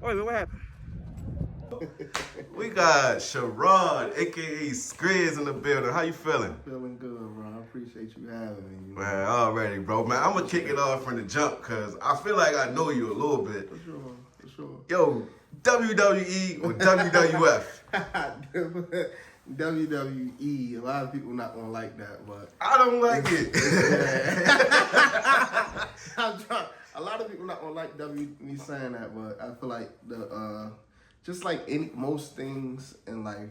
Wait, what happened? We got Sharon, aka Skriz, in the building. How you feeling? Feeling good, bro. I appreciate you having me. Man, already, bro. Man, I'm gonna kick it off from the jump because I feel like I know you a little bit. For sure. Yo, WWE or WWF? WWE. A lot of people not gonna like that, but I don't like it. A lot of people not gonna like me saying that, but I feel like the just like most things in life,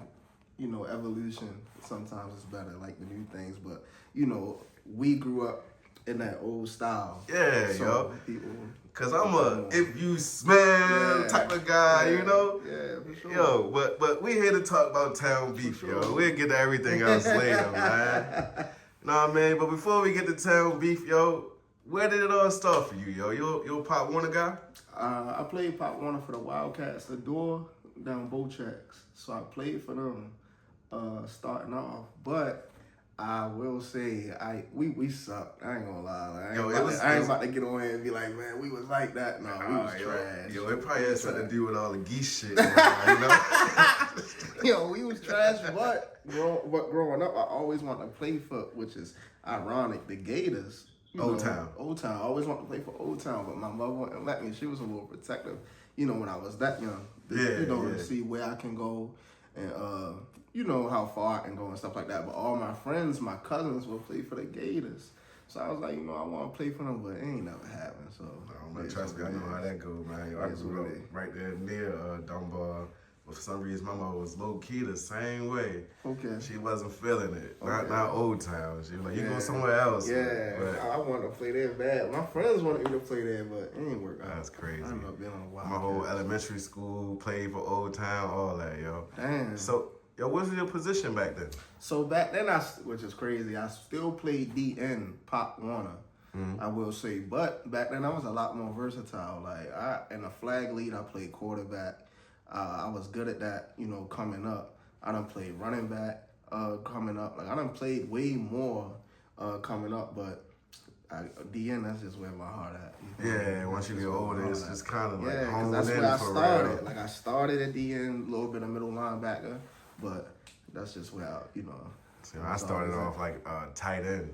you know, evolution sometimes is better, like the new things. But you know, we grew up in that old style. Yeah, so yo. People, Cause I'm a if you smell type of guy, you know. Yeah, for sure. Yo, but we here to talk about town beef, sure. yo. We'll get to everything else later, man. Nah, man. But before we get to town beef, yo, where did it all start for you, yo? You a Pop Warner guy? I played Pop Warner for the Wildcats, the door down Bochecks. So I played for them starting off. But I will say, we sucked. I ain't gonna lie. I ain't about to get on here and be like, man, we was like that. No, we was trash. Yo, it probably had something to do with all the geese shit, you know? Yo, we was trash, but growing up, I always wanted to play for, which is ironic, the Gators. Old Town. I always wanted to play for Old Town, but my mother wouldn't let me. She was a little protective, you know, when I was that young. To see where I can go and, you know, how far I can go and stuff like that. But all my friends, my cousins will play for the Gators. So I was like, you know, I want to play for them, but it ain't never happened. So, man, trust me, I know how that goes, man. Yo, I grew up right there near Dunbar. But for some reason, my mom was low-key the same way. Okay. She wasn't feeling it. Okay. Not Old Town. She was like, you go somewhere else. Yeah, but I wanted to play there bad. My friends wanted me to play there, but it ain't work out. That's crazy. I ended up being on a wild. My whole elementary school, played for Old Town, all that, yo. Damn. So, yo, what was your position back then? So back then, which is crazy, I still played DN, Pop Warner. I will say, but back then I was a lot more versatile. Like in a flag lead, I played quarterback. I was good at that, you know, coming up. I done played running back coming up. Like I done played way more coming up, but DN, that's just where my heart at. You know? Yeah, once you get older, it's just kind of like honed that's in where I for started. real. Like I started at DN, a little bit of middle linebacker, but that's just where I started off like tight end.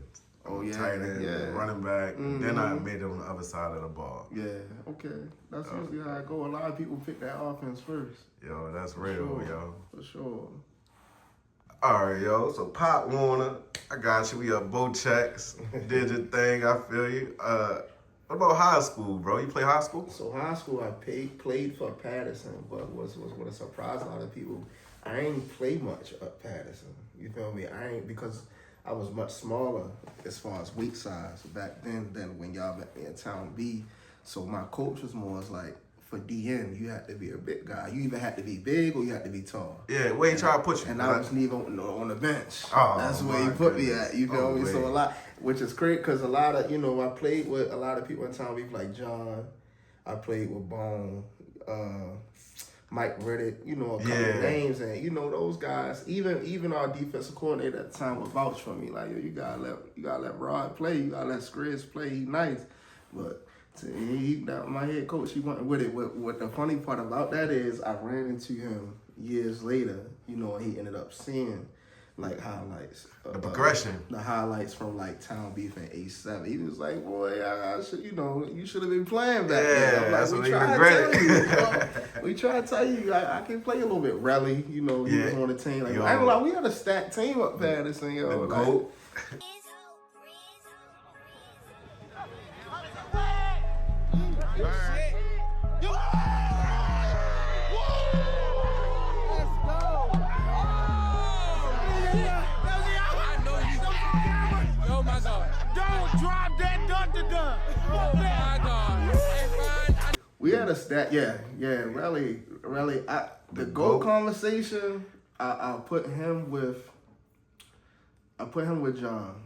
Oh yeah, tight end, running back. Then I made it on the other side of the ball. Yeah, okay. That's usually how I go. A lot of people pick that offense first. Yo, that's real, yo. For sure. All right, yo. So Pop Warner, I got you. We up both checks. Did your thing. I feel you. What about high school, bro? You play high school? So high school, I played for Patterson, but was what surprised a lot of people. I ain't played much at Patterson. You feel me? I ain't because I was much smaller as far as weight size back then than when y'all met me in Town B. So my coach was more like, for DN, you had to be a big guy. You either had to be big or you had to be tall. Yeah, where he try to put you? And I wasn't even on the bench. Oh, that's where he put me at. You feel me? So a lot, which is great because a lot of, you know, I played with a lot of people in Town B, like John. I played with Bone. Mike Riddick, you know, a couple of names, and you know those guys. Even our defensive coordinator at the time would vouch for me, like, yo, you gotta let Rod play, you gotta let Skriz play. He nice, but my head coach, he went with it. What the funny part about that is, I ran into him years later, you know, and he ended up seeing like highlights, the progression, the highlights from like Town Beef and A7. He was like, boy, I should, you know, you should have been playing back then. I'm like, we tried to tell you, we tried to tell you, I can play a little bit. Relly, you know, he was on the team. Like, I ain't gonna lie, we had a stacked team up there. This thing, yo, like, we had a stat, Relly. The GOAT conversation, I put him with John.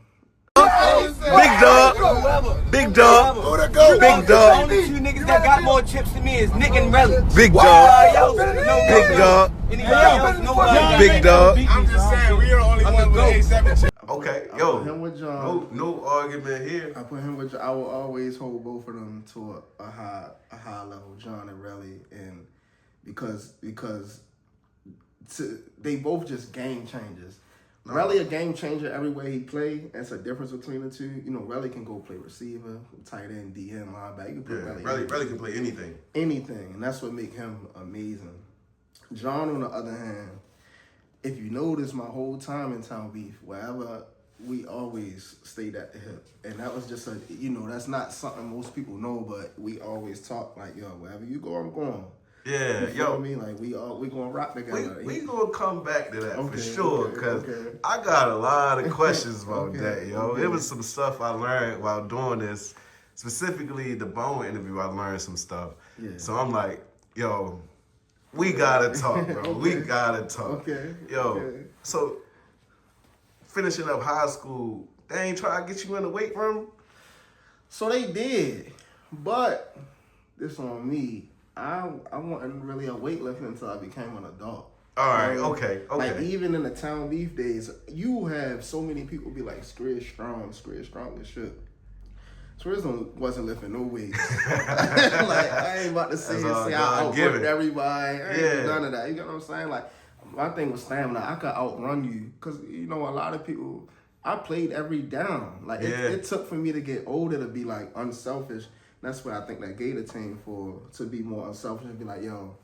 Big dog. Big dog. Big dog. Only two niggas that got more chips than me is Nick and Relly. Big dog. Big dog. Big dog. I'm just saying, we are the only one with A7 chips. Okay, I yo. put him with John. No argument here. I put him with John. I will always hold both of them to a high level, John and Relly. And because they both just game changers. Relly a game changer every way he play. That's a difference between the two. You know, Relly can go play receiver, tight end, DM, linebacker. You can put Relly can play anything. Anything, and that's what make him amazing. John, on the other hand, if you notice my whole time in Town Beef, wherever we always stayed at the hip. And that was just that's not something most people know, but we always talk like, yo, wherever you go, I'm going. Yeah, you feel what I mean? Like we gonna rock together. We gonna come back to that for sure, cause I got a lot of questions about that, yo. It was some stuff I learned while doing this, specifically the Bone interview. I learned some stuff, so I'm like, yo, we gotta talk, bro. We gotta talk, So finishing up high school, they ain't try to get you in the weight room. So they did, but this on me. I wasn't really a weightlifter until I became an adult. All right, okay. Like even in the Town Beef days, you have so many people be like, Skriz strong as shit. Skriz wasn't lifting no weights. Like I ain't about to say I outworked everybody. I ain't none of that. You get what I'm saying? Like my thing was stamina. I could outrun you because a lot of people. I played every down. Like it took for me to get older to be like unselfish. That's what I think that Gator team to be more unselfish and be like, yo,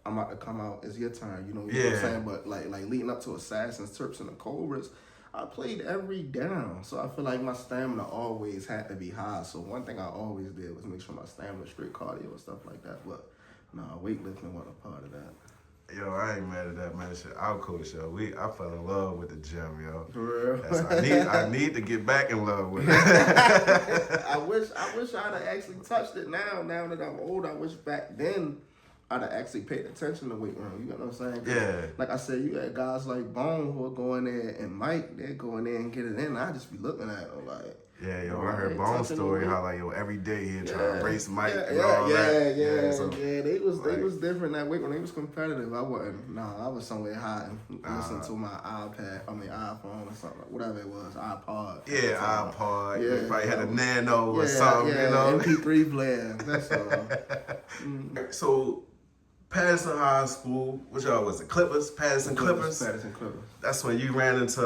I'm about to come out. It's your turn. You know what I'm saying? But like leading up to Assassins, Terps, and the Cobras, I played every down. So I feel like my stamina always had to be high. So one thing I always did was make sure my stamina was straight cardio and stuff like that. But weightlifting wasn't a part of that. Yo, I ain't mad at that, man. Shit, I'll coach, yo. I fell in love with the gym, yo. For real? I need to get back in love with it. I wish I'd have actually touched it now. Now that I'm old, I wish back then I'd have actually paid attention to weight room. You know what I'm saying? Yeah. Like I said, you had guys like Bone who are going there, and Mike, they're going there and get it in. I just be looking at them like. Yeah, yo, I heard Bone's story how like every day he'd try to race Mike and all that. They was different that week when they was competitive. I wasn't. I was somewhere hiding, listening to my iPhone or something, whatever it was, iPod. Yeah, iPod. Yeah, probably had a Nano or something, you know. MP3 player. That's all. So. Patterson High School, which y'all was it? Clippers? Patterson Clippers? Patterson Clippers. That's when you ran into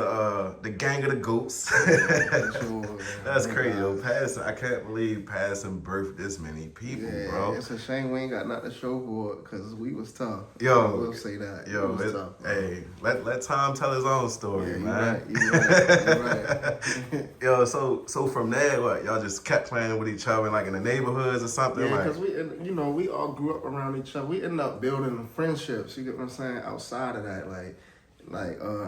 the gang of the goats. Sure, That's crazy, yo. Patterson, I can't believe Patterson birthed this many people, bro. It's a shame we ain't got nothing to show for it because we was tough. Yo. We'll say that. Yo, tough, hey, let Tom tell his own story, man. You're right. Yo, so from there, what, y'all just kept playing with each other like in the neighborhoods or something? Yeah, because we all grew up around each other. We ended up building friendships, you get what I'm saying, outside of that, like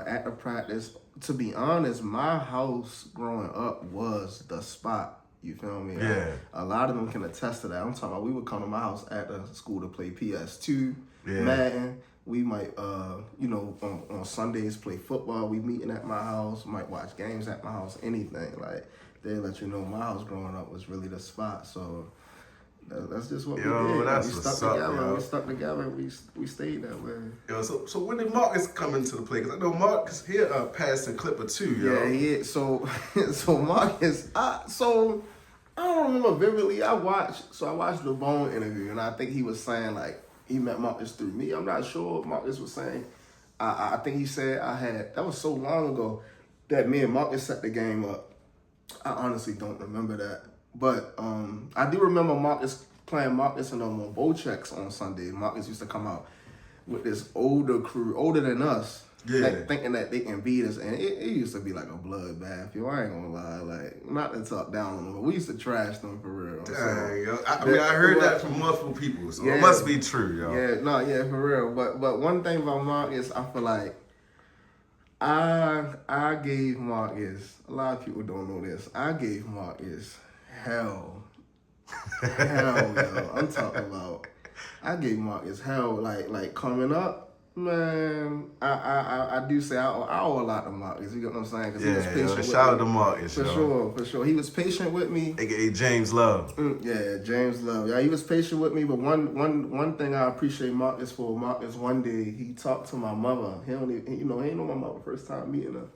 at the practice. To be honest, my house growing up was the spot, you feel me? Yeah. A lot of them can attest to that. I'm talking about we would come to my house at the school to play PS2, Madden. We might, on Sundays play football. We meeting at my house, might watch games at my house, anything. Like, they let you know my house growing up was really the spot, so... That's just what we did. That's we what's stuck up, together. yo. We stuck together. We stayed that way. Yo, so when did Marcus come into the play? Because I know Marcus here Patterson Clipper too, yo. Yeah, he is. So Marcus. I don't remember vividly. I watched the Bone interview, and I think he was saying like he met Marcus through me. I'm not sure what Marcus was saying. I think he said that was so long ago that me and Marcus set the game up. I honestly don't remember that. But I do remember playing Marcus and them on Bowchecks on Sunday. Marcus used to come out with this older crew, older than us, thinking that they can beat us. And it used to be like a bloodbath, yo. I ain't gonna lie. Like, not to talk down on them, but we used to trash them for real. Dang, yo. I heard that from multiple people, so it must be true, yo. Yeah, for real. But one thing about Marcus, I feel like I gave Marcus, a lot of people don't know this, I gave Marcus hell, yo. I'm talking about. I gave Marcus hell, like coming up, man. I do say I owe a lot to Marcus. You get what I'm saying? Because he was patient with me. Shout out to Marcus, for sure. He was patient with me. AKA James Love. James Love. Yeah, he was patient with me. But one thing I appreciate Marcus for. Marcus, one day he talked to my mother. He ain't know my mother first time meeting her.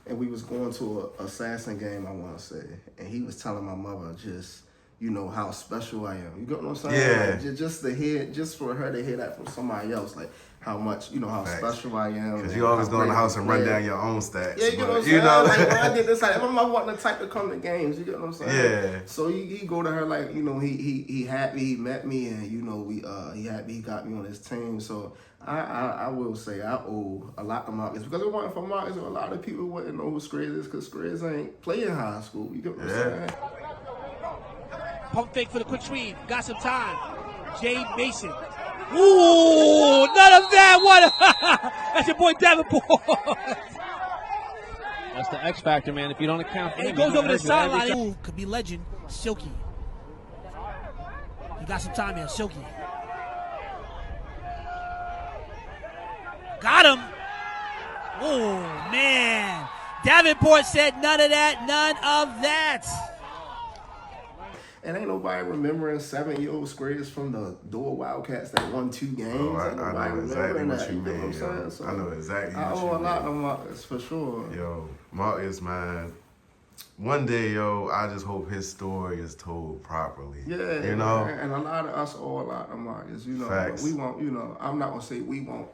And we was going to a assassin game, I want to say. And he was telling my mother, just you know, how special I am. You get what I'm saying? Yeah. Like, just for her to hear that from somebody else, like how much, you know, how special I am. Because you always go in the house and run down your own stats. Yeah, you get what I'm saying? Like, when I get this, like, my mom wasn't the type to come to games. You get what I'm saying? Yeah. So he go to her like, you know, he had me, he met me, and you know, he got me on his team. So I will say I owe a lot to Marcus, because if it wasn't for Marcus, a lot of people wouldn't know who Skriz is, because Skriz ain't playing high school. You get what I'm saying? Pump fake for the quick sweep. Got some time. Jay Mason. Ooh, none of that. What? That's your boy Davenport. That's the X factor, man. If you don't account for And him, he goes over the hurt you every sideline. time. Ooh, could be legend. Silky. He got some time here. Silky. Got him. Oh, man. Davenport said none of that. None of that. And ain't nobody remembering 7-year-old Skriz from the Door Wildcats that won 2 games. Oh, I Ain't nobody know exactly remembering what that, you know mean, what I'm saying? yo. So I know exactly I what you owe a mean. lot to Marcus, for sure. Yo, Marcus, man. One day, yo, I just hope his story is told properly. Yeah, you know? And a lot of us owe a lot to Marcus, you know. Facts. But we won't, you know, I'm not going to say we won't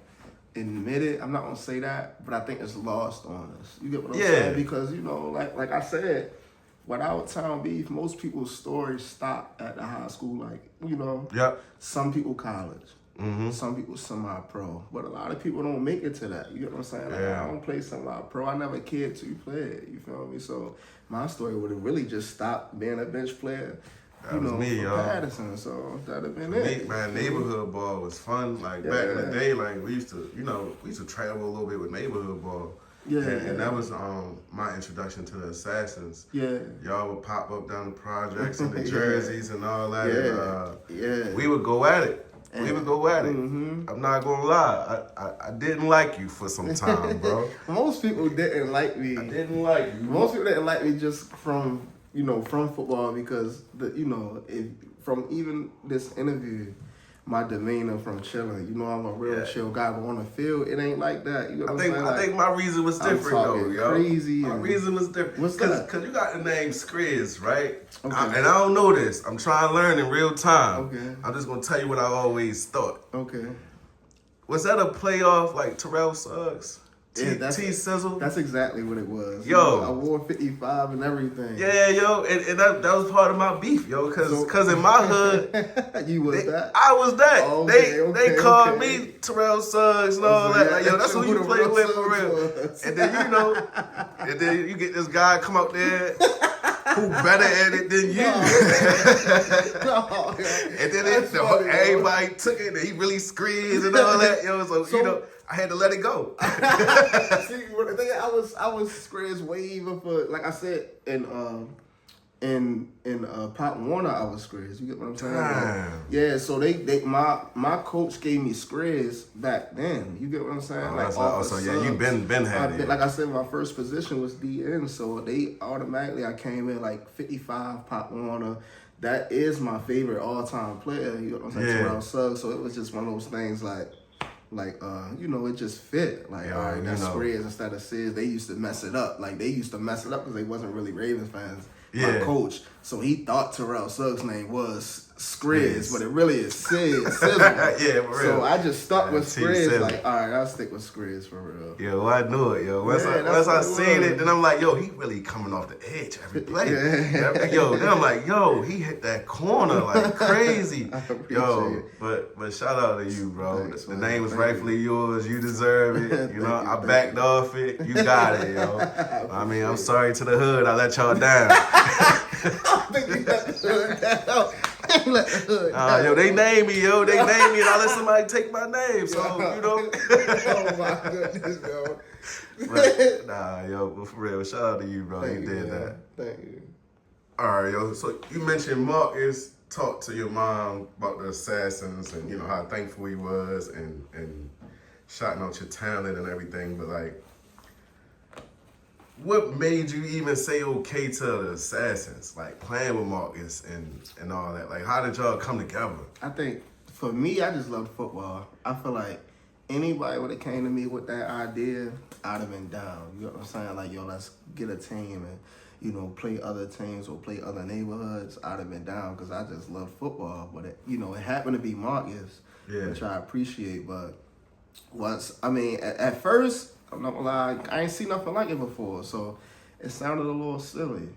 admit it. I'm not going to say that, but I think it's lost on us. You get what I'm saying? Because, you know, like I said, without town beef, most people's stories stop at the high school, like, you know. Yep. Some people college. Mm-hmm. Some people semi-pro. But a lot of people don't make it to that. You get what I'm saying? Like, Yeah. I don't play semi-pro. I never cared to play it. You feel me? So my story would have really just stopped being a bench player. That was me, for y'all. Patterson. So that'd have been Me, it. man, neighborhood ball was fun. Like back in the day, like we used to travel a little bit with neighborhood ball. Yeah. And that was my introduction to the Assassins. Yeah. Y'all would pop up down the projects and the jerseys and all that. Yeah. And, we would go at it. Mm-hmm. I'm not gonna lie. I didn't like you for some time, bro. Most people didn't like me. I didn't like you. Most people didn't like me just from football, because from even this interview, my demeanor from chilling. You know, I'm a real chill guy, but on the field, it ain't like that. You know what I'm saying? I think my reason was different though, yo. Crazy. My reason was different. What's that? Cause you got the name Skriz, right? Okay. And I don't know this. I'm trying to learn in real time. Okay. I'm just gonna tell you what I always thought. Okay. Was that a playoff like Terrell Suggs? T-Sizzle? That's exactly what it was. Yo. You know, I wore 55 and everything. Yeah, yo, and that was part of my beef, yo, cause in my hood, you was that? I was that. Okay, they called me Terrell Suggs and all that. Like, yo, that's who you play with for real. And then and then you get this guy come out there who better at it than you. And then everybody took it and he really screams and all that, yo. So you know, I had to let it go. See, the thing is, I was Skriz way even for, like I said, in Pop Warner, I was Skriz. You get what I'm saying? Like, yeah. So my coach gave me Skriz back then. You get what I'm saying? So you been had it. Like I said, my first position was DN, so they automatically I came in like 55 Pop Warner. That is my favorite all-time player. You know what I'm saying? Terrell Suggs. So it was just one of those things like you know, it just fit. Like, all right, that's Skriz instead of Sis. They used to mess it up. Like, they used to mess it up because they wasn't really Ravens fans. My coach, so he thought Terrell Suggs' name was Skriz, but it really is Sizzle. Yeah, for real. So I just stuck with Skriz. Sizzle. Like, all right, I'll stick with Skriz for real. Yo, I knew it, yo. Once I seen it, then I'm like, yo, he really coming off the edge every play. Yo, then I'm like, yo, he hit that corner like crazy. Yo, but shout out to you, bro. Thanks, the man. name was Thank rightfully yours. You deserve it. You know, I backed off it. You got it, yo. I mean, I'm sorry to the hood. I let y'all down. I think you let the hood down. Let the hood down. Yo, they name me, yo. They name me, and I let somebody take my name. So, you know. Oh, my goodness, yo. But, yo, for real. Shout out to you, bro. Thank you did that. Thank you. All right, yo. So you mentioned Marcus talked to your mom about the Assassins and, you know, how thankful he was and shouting out your talent and everything. But, like, what made you even say okay to the Assassins? Like, playing with Marcus and all that. Like, how did y'all come together? I think, for me, I just loved football. I feel like anybody would have came to me with that idea, I'd have been down. You know what I'm saying? Like, yo, let's get a team. And, you know, play other teams or play other neighborhoods, I'd have been down because I just love football. But, it happened to be Marcus, which I appreciate. But at first, I'm not gonna lie, I ain't seen nothing like it before. So it sounded a little silly,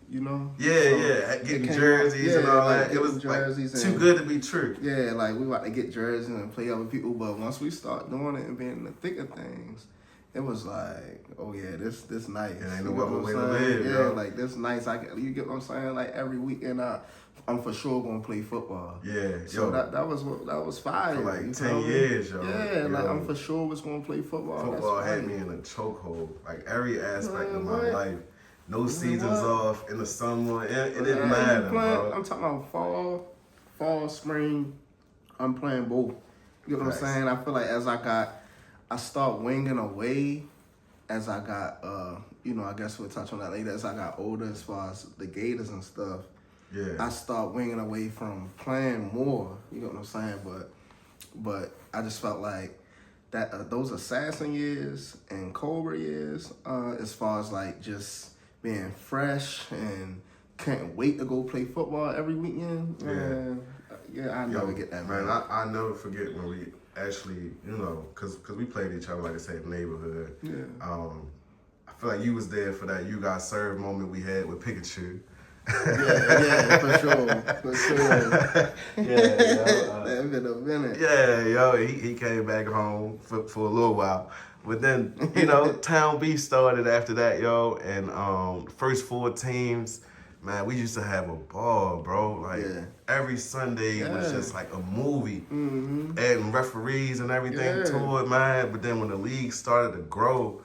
you know? Getting jerseys and all that. It was too good to be true. Yeah, like we about to get jerseys and play other people. But once we start doing it and being in the thick of things, it was like, oh yeah, this nice. It ain't no other way to live, yeah, like this nice. You get what I'm saying? Like every weekend, I'm for sure gonna play football. Yeah, so that was fire. For like 10 years, yo. Yeah, like I'm for sure was gonna play football. Football had me in a chokehold, like every aspect of my life. No seasons off in the summer. It didn't matter, bro. I'm talking about fall, spring. I'm playing both. You know what I'm saying? I feel like as I start winging away as I got, I guess we'll touch on that later, as I got older as far as the Gators and stuff. Yeah. I start winging away from playing more, you know what I'm saying? But I just felt like that those Assassin years and Cobra years, as far as like just being fresh and can't wait to go play football every weekend. I never get that, man. I never forget when we actually, because we played each other, like I said, in the neighborhood. Yeah. I feel like you was there for that you got served moment we had with Pikachu. yeah, for sure. That been a minute. Yeah, yo, he came back home for a little while. But then, Town B started after that, yo, and first 4 teams, man, we used to have a ball, bro. Like, every Sunday was just like a movie. Mm-hmm. Adding referees and everything to it, man. But then when the league started to grow,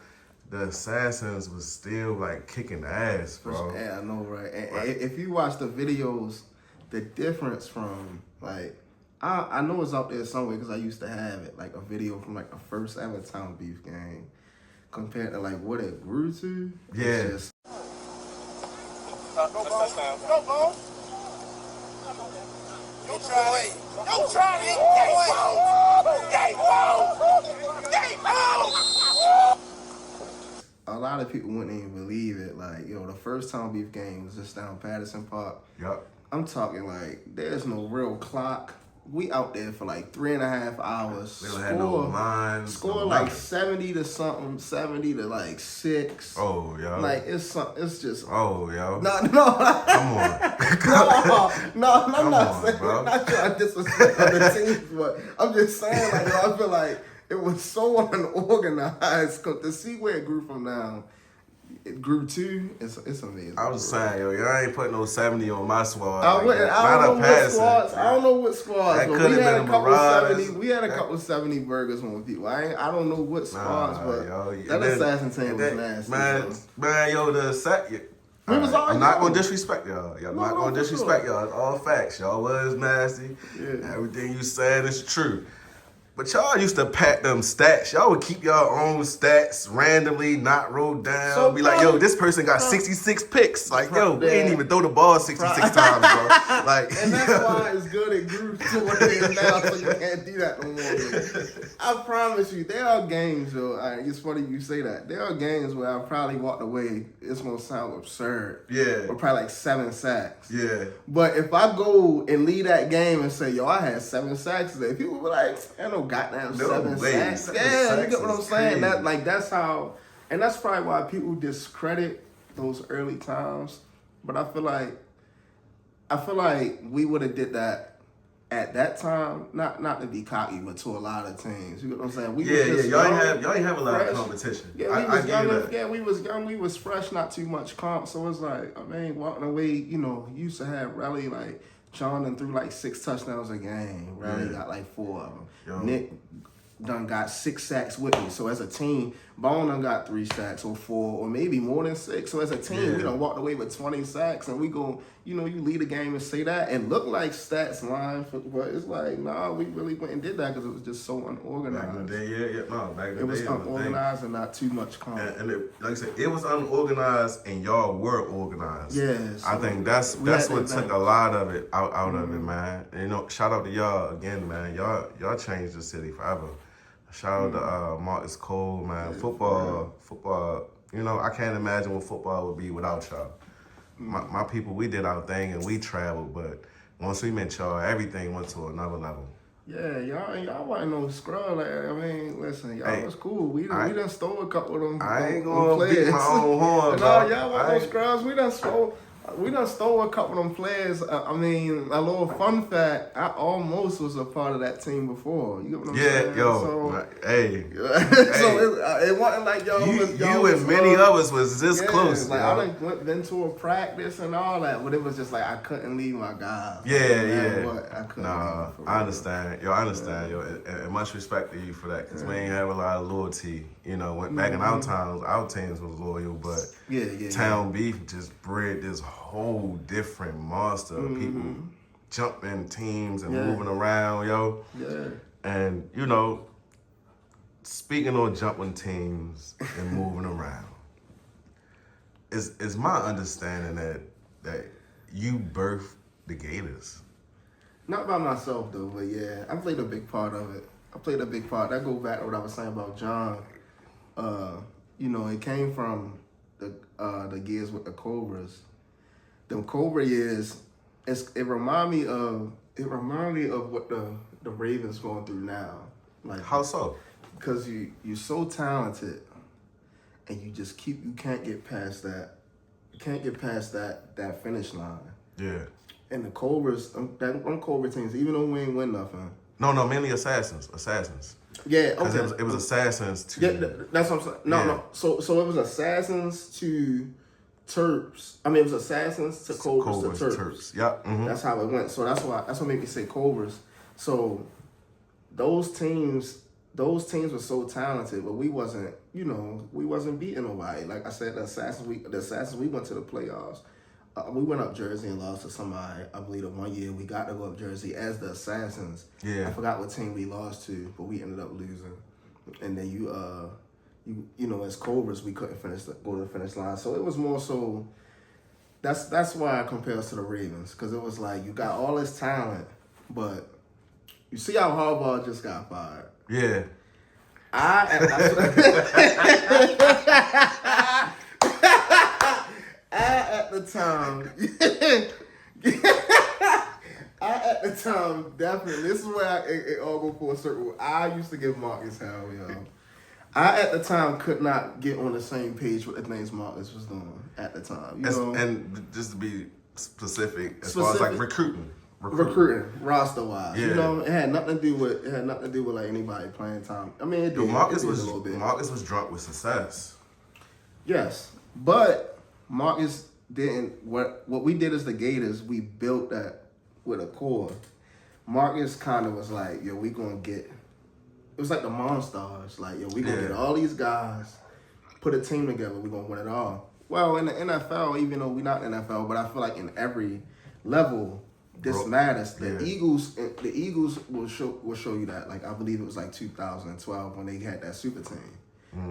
the Assassins was still, like, kicking ass, bro. Yeah, I know, right? And if you watch the videos, the difference from, like, I know it's out there somewhere because I used to have it, like, a video from, like, the first ever Town Beef game compared to, like, what it grew to. Yeah. Go, Bo. Don't try it. Don't try it. Game ball. A lot of people wouldn't even believe it. Like, the first Town Beef game was just down Patterson Park. Yup. I'm talking like, there's no real clock. We out there for like 3.5 hours. We don't have no lines. Score like 70 to something, 70 to like 6. Oh, yo. Like, it's just. Oh, yo. No. Come on. I'm not saying, bro. I'm not trying to disrespect other teams, but I'm just saying, like, I feel like it was so unorganized. To see where it grew from now, it grew to, it's amazing. I was saying, yo, y'all ain't putting no 70 on my squad. I don't know what squads. That But could we have had been a the couple Marauders. 70. We had a couple 70 burgers on people. I don't know what squads, but that assassin team was nasty. Man, yo, I'm not gonna disrespect y'all. I'm not gonna disrespect y'all. It's all facts. Y'all was nasty. Yeah. Everything you said is true. But y'all used to pack them stats. Y'all would keep y'all own stats randomly, not wrote down. So be like, yo, this person got 66 picks. Like, yo, we ain't even throw the ball 66 times, bro. Like, and that's why it's good it grew to what it is now, so you can't do that no more. I promise you, there are games, yo. It's funny you say that. There are games where I probably walked away. It's gonna sound absurd. Yeah. Or probably like 7 sacks. Yeah. But if I go and lead that game and say, yo, I had 7 sacks today, people will be like, I know. Goddamn 7 sacks. Yeah, you get what I'm saying? That's how, and that's probably why people discredit those early times. But I feel like we would have did that at that time, not to be cocky, but to a lot of teams. You get what I'm saying? Y'all ain't have a lot of competition. Yeah, we was young, we was fresh, not too much comp. So it's like, walking away, used to have Raleigh like John done threw like 6 touchdowns a game. Raleigh got like 4 of them. Yo. Nick done got 6 sacks with me. So as a team, Bone done got 3 sacks or 4 or maybe more than 6. So as a team, we done walked away with 20 sacks and we go, you lead a game and say that and look like stats line, but it's like, nah, we really went and did that because it was just so unorganized. Back in the day, back in the day. It was unorganized and not too much comp. And like I said, it was unorganized and y'all were organized. Yes. I think that's what took a lot of it out of it, man. And, shout out to y'all again, man. Y'all changed the city forever. Shout out to Marcus Cole, man. Football, I can't imagine what football would be without y'all. my people, we did our thing and we traveled, but once we met y'all, everything went to another level. Yeah, y'all wasn't no scrub. Like, I mean, listen, y'all was cool. We done stole a couple of them. I ain't gonna beat my own horn, no, y'all wasn't no scrubs. We done stole a couple of them players. I mean, a little fun fact, I almost was a part of that team before. You get what I'm saying? Hey. So it wasn't like y'all was many others was this close. Like, I done been to a practice and all that, but it was just like I couldn't leave my guys. Yeah. I couldn't. Nah, I understand. I understand. And much respect to you for that, because we ain't have a lot of loyalty. You know, back in our times, our teams was loyal, but Town Beef just bred this whole different monster of people jumping teams and moving around, yo. Yeah. And, you know, speaking on jumping teams and moving around, is my understanding that you birthed the Gators. Not by myself, though, but yeah, I played a big part of it. That go back to what I was saying about John. You know, it came from the years with the Cobras. Them Cobra years, it remind me of what the Ravens going through now. Like, how so? Because you're so talented, and you can't get past that. You can't get past that finish line. Yeah. And the Cobras, them Cobra teams, even though we ain't win nothing. No, mainly assassins. Yeah, okay. Because it was assassins to... Yeah, that's what I'm saying. No. So it was assassins to Terps. I mean, it was assassins to Cobras to Terps. Yep. Mm-hmm. That's how it went. So that's what made me say Cobras. So those teams were so talented, but we wasn't beating nobody. Like I said, the assassins, we went to the playoffs. We went up Jersey and lost to somebody. I believe the one year we got to go up Jersey as the Assassins. Yeah. I forgot what team we lost to, but we ended up losing. And then you know, as Cobras, we couldn't go to the finish line. So it was more so. That's why I compare us to the Ravens, because it was like you got all this talent, but you see how Harbaugh just got fired. Yeah. At the time, definitely. This is where it all go full circle. I used to give Marcus hell, yo. I, at the time, could not get on the same page with the things Marcus was doing at the time. You know? And just to be specific, as far as like recruiting, roster wise. Yeah. You know, it had nothing to do with like anybody playing time. I mean, it did. Marcus was a little bit. Marcus was drunk with success. Yes, but Marcus didn't. What we did as the Gators, we built that with a core. Marcus kind of was like, yo, we gonna get. It was like the Monstars. Like, yo, we gonna get all these guys, put a team together, we gonna win it all. Well, in the NFL, even though we're not in the NFL, but I feel like in every level, this matters. The Eagles will show you that. Like, I believe it was like 2012 when they had that super team.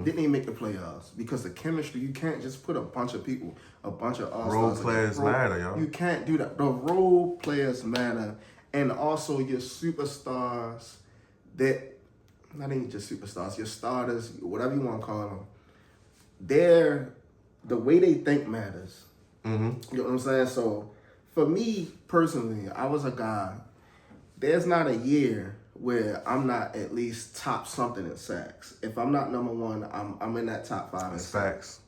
Didn't even make the playoffs because the chemistry, you can't just put a bunch of people, a bunch of all-stars. Role players matter, yo. You can't do that. The role players matter, and also your superstars that, not even just superstars, your starters, whatever you want to call them, the way they think matters. Mm-hmm. You know what I'm saying? So, for me, personally, I was a guy, there's not a year where I'm not at least top something in sacks. If I'm not number one, I'm in that top 5 in sacks. Facts.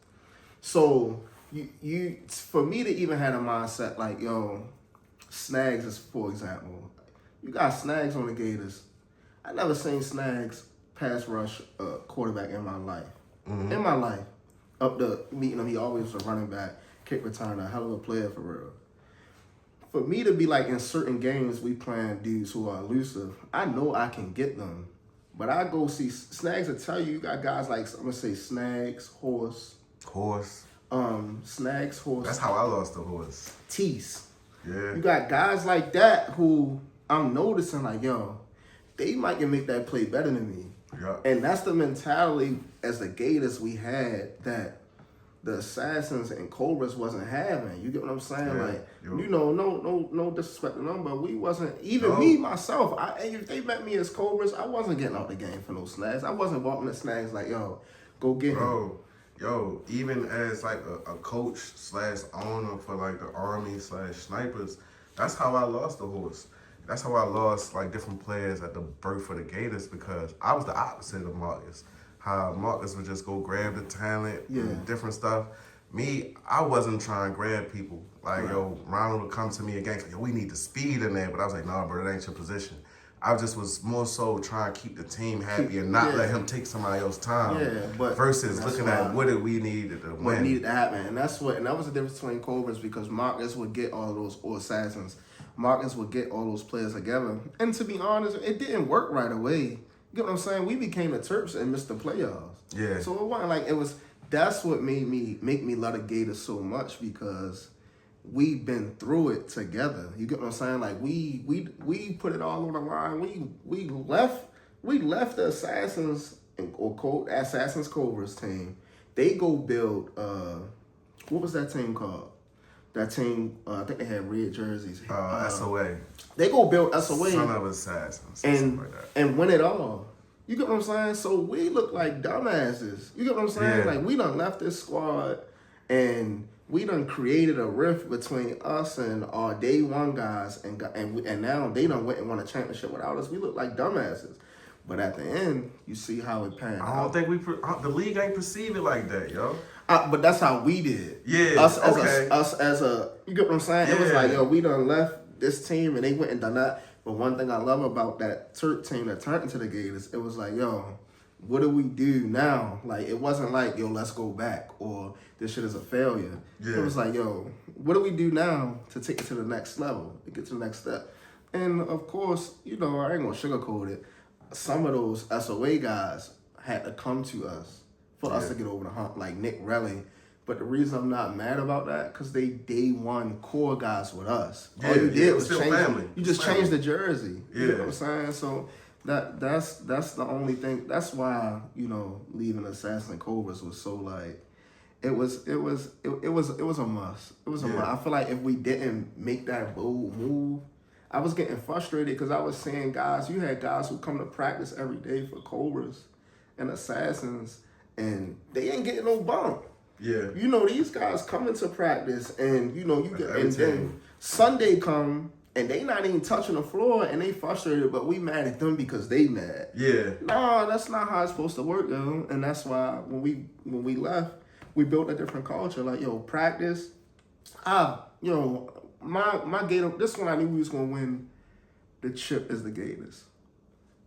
So you for me to even have a mindset like, yo, Snags is, for example, you got Snags on the Gators. I never seen Snags pass rush quarterback in my life. Mm-hmm. In my life, up to meeting him, he always was a running back, kick returner, a hell of a player for real. For me to be like in certain games we playing dudes who are elusive, I know I can get them. But I go see Snags will tell you got guys like, I'm gonna say Snags, Horse. Snags, Horse. That's how I lost the Horse. Tease. Yeah. You got guys like that who I'm noticing like, yo, they might can make that play better than me. Yeah. And that's the mentality as the Gators we had that the Assassins and Cobras wasn't having. You get what I'm saying? Yeah. Like, you know, no disrespect to them, but we wasn't, even me, myself, if they met me as Cobras, I wasn't getting out the game for no Snags. I wasn't walking the Snags like, yo, go get him. yo, even as like a coach / owner for like the Army / snipers, that's how I lost the horse. That's how I lost like different players at the birth of the Gators because I was the opposite of Marcus. How Marcus would just go grab the talent and different stuff. Me, I wasn't trying to grab people. Like, yo, Ronald would come to me again, like, yo, we need the speed in there. But I was like, nah, bro, that ain't your position. I just was more so trying to keep the team happy and not let him take somebody else's time. But versus looking at what did we needed to win. What needed to happen. And that was the difference between Cobras because Marcus would get all those, or Assassins. Marcus would get all those players together. And to be honest, it didn't work right away. You get what I'm saying? We became the Terps and missed the playoffs. Yeah. So it wasn't like it was. That's what made me love the Gators so much because we've been through it together. You get what I'm saying? Like we put it all on the line. We left the Assassins Assassins Cobras team. They go build what was that team called? That team I think they had red jerseys. SOA. They go build SOA. Son of Assassins. And win it all. You get what I'm saying? So we look like dumbasses. You get what I'm saying? Yeah. Like we done left this squad and we done created a rift between us and our day one guys and now they done went and won a championship without us. We look like dumbasses. But at the end, you see how it panned out. I don't think the league ain't perceive it like that, yo. But that's how we did. Yeah, us as a you get what I'm saying? Yeah. It was like, yo, we done left this team and they went and done that. But one thing I love about that Turk team that turned into the Gators, it was like, yo, what do we do now? Like, it wasn't like, yo, let's go back or this shit is a failure. Yeah. It was like, yo, what do we do now to take it to the next level, to get to the next step? And, of course, you know, I ain't going to sugarcoat it. Some of those SOA guys had to come to us for us to get over the hump, like Nick Relly. But the reason I'm not mad about that, because they day one core guys with us. All you did was change family. You just changed the jersey. You know what I'm saying? So that's the only thing. That's why, you know, leaving Assassin Cobras was so like it was a must. It was a must. I feel like if we didn't make that bold move, I was getting frustrated because I was seeing guys, you had guys who come to practice every day for Cobras and Assassins, and they ain't getting no bump. Yeah. You know, these guys come into practice and, you know, you get, and then Sunday come and they not even touching the floor and they frustrated, but we mad at them because they mad. Yeah. Nah, that's not how it's supposed to work, yo. And that's why when we left, we built a different culture. Like, yo, practice. You know, my Gator, this one I knew we was gonna win the chip as the Gators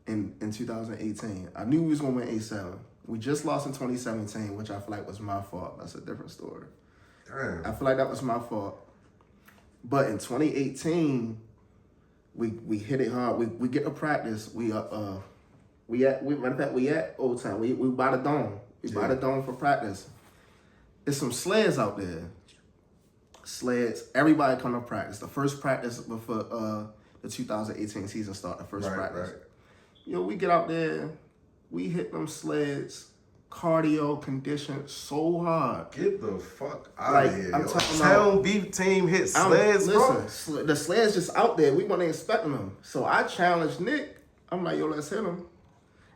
in 2018. I knew we was gonna win A7. We just lost in 2017, which I feel like was my fault. That's a different story. Damn. I feel like that was my fault. But in 2018, we hit it hard. We get to practice. We at Old Town. We by the dome. We by the dome for practice. There's some sleds out there. Sleds. Everybody come to practice. The first practice before the 2018 season start. The first practice. Right. You know, we get out there. We hit them sleds, cardio conditioned so hard. Get the fuck out of here. I'm talking about beef team hit sleds, listen, the sleds just out there. We weren't expecting them. So I challenged Nick. I'm like, yo, let's hit them.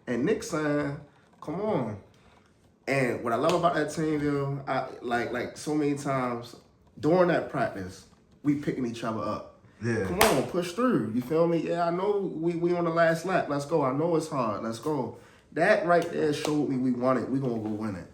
And Nick saying, come on. And what I love about that team, yo, I like so many times during that practice, we picking each other up. Yeah. Come on, push through. You feel me? Yeah, I know we on the last lap. Let's go. I know it's hard. Let's go. That right there showed me we want it. We gonna go win it.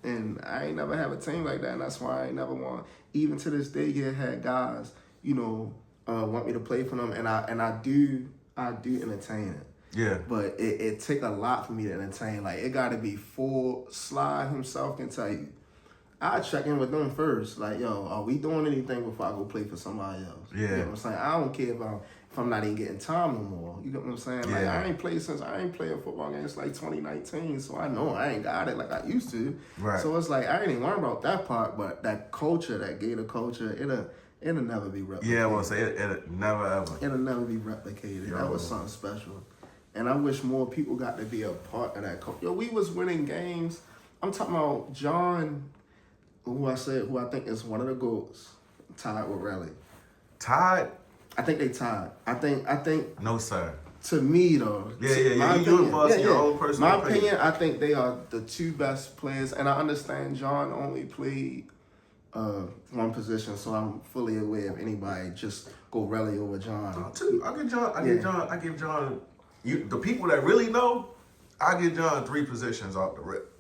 And I ain't never have a team like that, and that's why I ain't never won. Even to this day, you had guys, you know, want me to play for them, and I do entertain it. Yeah. But it take a lot for me to entertain. Like, it gotta be full. Sly himself can tell you. I check in with them first. Like, yo, are we doing anything before I go play for somebody else? Yeah. You know what I'm saying? I don't care if I'm not even getting time no more. You get what I'm saying? Like, I ain't playing football games like 2019, so I know I ain't got it like I used to. Right. So it's like, I ain't even worried about that part, but that culture, that Gator culture, it'll never be replicated. Yeah, I want to say it'll never ever. It'll never be replicated. Yo. That was something special. And I wish more people got to be a part of that culture. Yo, we was winning games. I'm talking about John, who I think is one of the GOATs, tied with Relly. Tied? I think they tied. I think. No, sir. To me, though. Yeah. You involve your own personal My opinion, I think they are the two best players. And I understand John only played one position, so I'm fully aware of anybody just go rally over John. I give John. The people that really know, I give John 3 positions off the rip.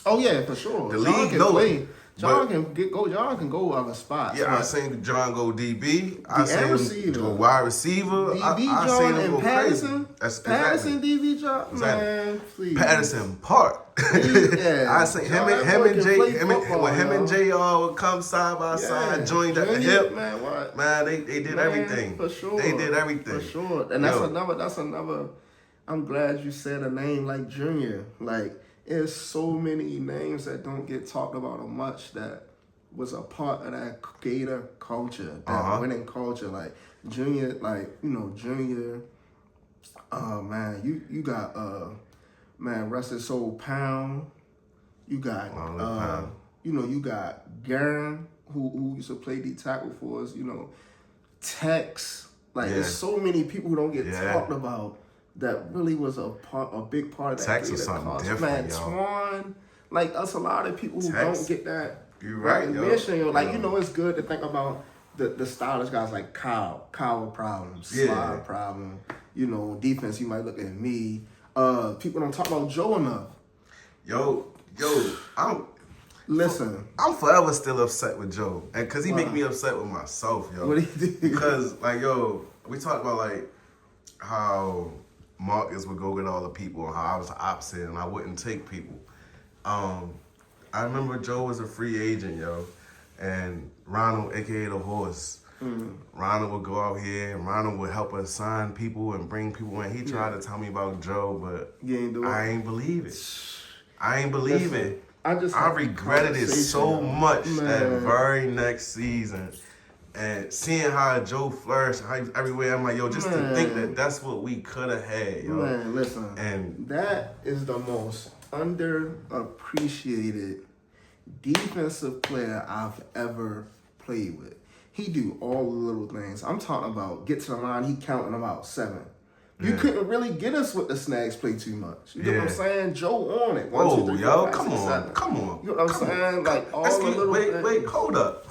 Oh yeah, for sure. The league can play. John can go other spots. Yeah, I seen John go DB. I seen him go wide receiver. DB I John seen him and go Patterson. crazy. Patterson DB John. Exactly. Man, please. Patterson Park. Yeah. I seen him and JR would come side by side, joined at the hip. Man, what? Man, they did everything. For sure. They did everything. For sure. And that's another. I'm glad you said a name like Junior. Like, there's so many names that don't get talked about much that was a part of that Gator culture, that winning culture. Like Junior, Junior. Man, you got Rusted Soul Pound. You got you got Garen who used to play D tackle for us. Tex. Like there's so many people who don't get talked about. That really was a big part of that. Tex was something different, yo. Twan, like us, a lot of people who don't get that. You're right, recognition, yo. Like it's good to think about the stylish guys like Kyle problem, slide problem. Defense. You might look at me. People don't talk about Joe enough. Yo, Listen, I'm forever still upset with Joe, and cause he make me upset with myself, yo. What do you do? Because we talked about how Marcus would go get all the people and how I was the opposite and I wouldn't take people. I remember Joe was a free agent, yo, and Ronald, aka the Horse, Ronald would go out here and Ronald would help us sign people and bring people in. He tried to tell me about Joe, but I ain't believe it. I ain't believe it. I regretted it so much that very next season. And seeing how Joe flourished, how he was everywhere, I'm like, yo, just to think that that's what we could have had, yo. Man, listen. And that is the most underappreciated defensive player I've ever played with. He do all the little things. I'm talking about get to the line, he counting about 7. You couldn't really get us with the snags play too much. You know what I'm saying? Joe on it. 1, 2, 3, 4, 5, 6, 7. Come on. You know what I'm saying? Like all the little things. Wait, hold up.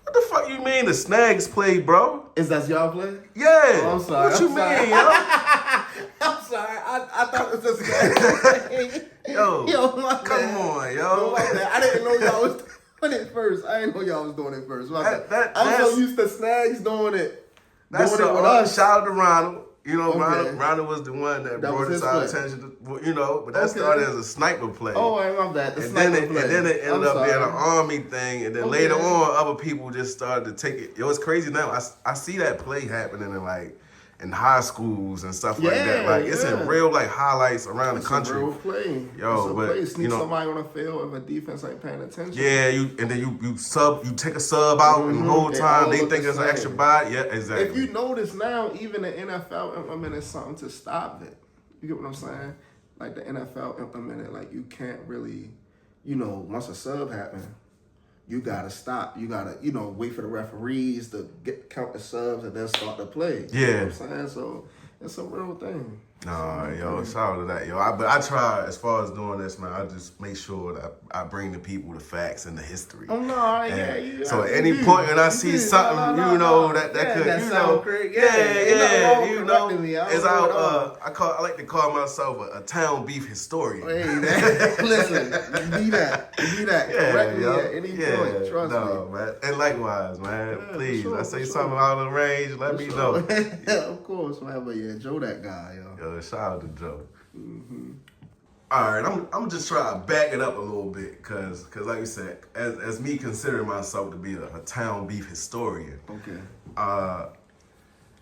What the fuck you mean the snags play, bro? Is that y'all play? Yeah. Oh, I'm sorry. What you mean, yo? I'm sorry. I thought it was a snags play. Yo, come on, yo. I didn't know y'all was doing it first. I didn't know y'all was doing it first. I'm so used to snags doing it. That's doing it with us. Shout out to Ronald. Ronald was the one that brought us our attention to, but that started as a sniper play. Oh, I love that. And then it ended up being an Army thing. And then later on, other people just started to take it. Yo, it's crazy now. I see that play happening in high schools and stuff like that. Like it's in real highlights around the country. It's a real play. Yo, sneak somebody on the field if a defense ain't paying attention. Yeah, you take a sub out and the whole time they think it's an extra bite. Yeah, exactly. If you notice now, even the NFL implemented something to stop it. You get what I'm saying? Like the NFL implemented, you can't really, once a sub happens, you gotta stop. You gotta, wait for the referees to count the subs and then start the play. Yeah. You know what I'm saying? So it's a real thing. Nah, yo, shout out to that, yo. But I try, as far as doing this, man, I just make sure that I bring the people the facts and the history. Oh, no, so at any point when I see something, that could, that sound great. It's out, I like to call myself a town beef historian. Hey, man, listen, be that. Correct me at any point, trust me. Man. And likewise, man, please, sure, I say something out of the range, let me know. Of course, man, but Joe that guy, yo. Shout out to Joe. All right, I'm just trying to back it up a little bit, cause like you said, as me considering myself to be a town beef historian. Okay.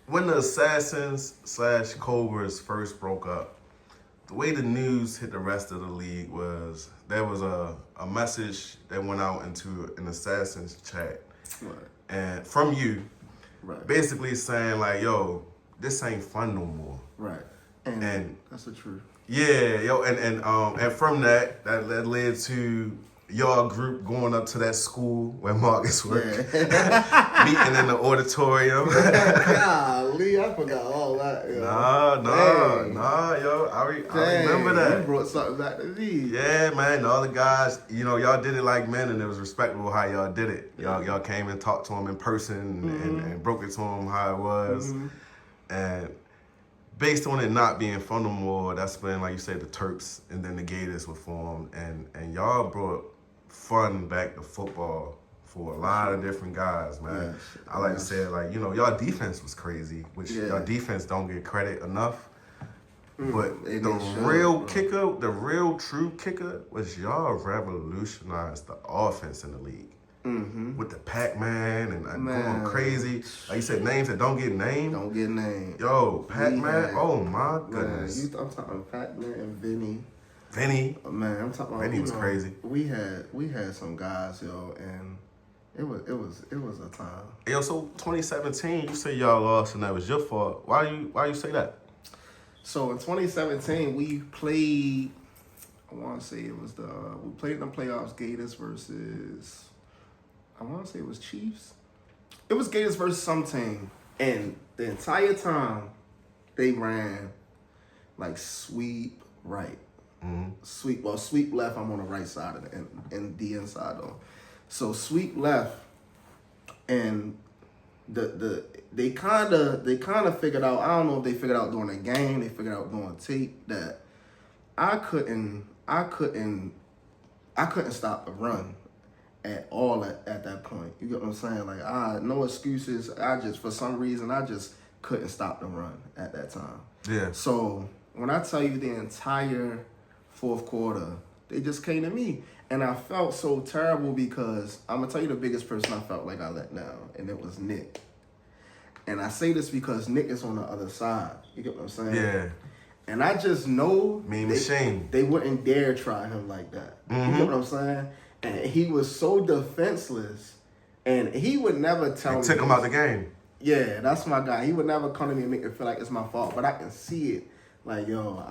When the Assassins / Cobras first broke up, the way the news hit the rest of the league was there was a message that went out into an Assassins chat, and from you, basically saying yo, this ain't fun no more. Right. And that's the truth. Yeah, yo, and from that led to y'all group going up to that school where Marcus worked, meeting in the auditorium. Golly, I forgot all that. Yo. Nah, yo. I remember that. You brought something back to me. Yeah, man. All the guys, y'all did it like men, and it was respectable how y'all did it. Y'all came and talked to him in person and broke it to him how it was. And based on it not being Fundamore, that's when, like you said, the Terps and then the Gators were formed, and y'all brought fun back to football for a lot of different guys, man. Yes. I like to say, like, y'all defense was crazy, which y'all defense don't get credit enough. But the real true kicker was y'all revolutionized the offense in the league. With the Pac-Man and going crazy. Like you said, names that don't get named. Don't get named. Yo, Pac-Man, oh my goodness. I'm talking Pac-Man and Vinny. Man, I'm talking about Vinny was crazy. We had some guys, yo, and it was a time. Yo, so 2017, you say y'all lost and that was your fault. Why you say that? So in 2017, we played. I want to say it was we played in the playoffs. Gators versus. I want to say it was Chiefs. It was Gators versus some team, and the entire time they ran like sweep right. Sweep left. I'm on the right side of and the inside though. So sweep left, and they kind of figured out. I don't know if they figured out during the game. They figured out during tape that I couldn't stop the run at all at that point. You get what I'm saying? Like no excuses. For some reason I just couldn't stop the run at that time. Yeah. So when I tell you the entire fourth quarter, they just came to me. And I felt so terrible because I'm going to tell you the biggest person I felt like I let down, and it was Nick. And I say this because Nick is on the other side. You get what I'm saying? Yeah. And I just know they wouldn't dare try him like that. You get what I'm saying? And he was so defenseless, and he would never tell me. Took him out the game. Yeah, that's my guy. He would never come to me and make it feel like it's my fault. But I can see it. Like, yo,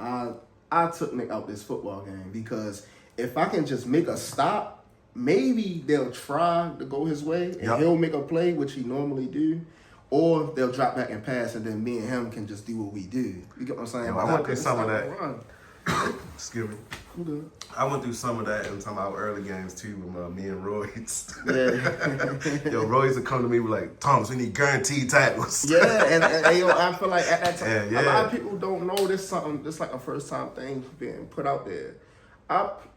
I took Nick out this football game because if I can just make a stop, maybe they'll try to go his way and he'll make a play, which he normally do, or they'll drop back and pass, and then me and him can just do what we do. You get what I'm saying? Yo, I went through some of that. Excuse me. I'm good. I went through some of that in some of our early games too with me and Royce. Yeah. Yo, Royce would come to me with like, Thomas, we need guaranteed tackles. Yeah, and yo, I feel like at that time, a lot of people don't know this something. This like a first time thing being put out there.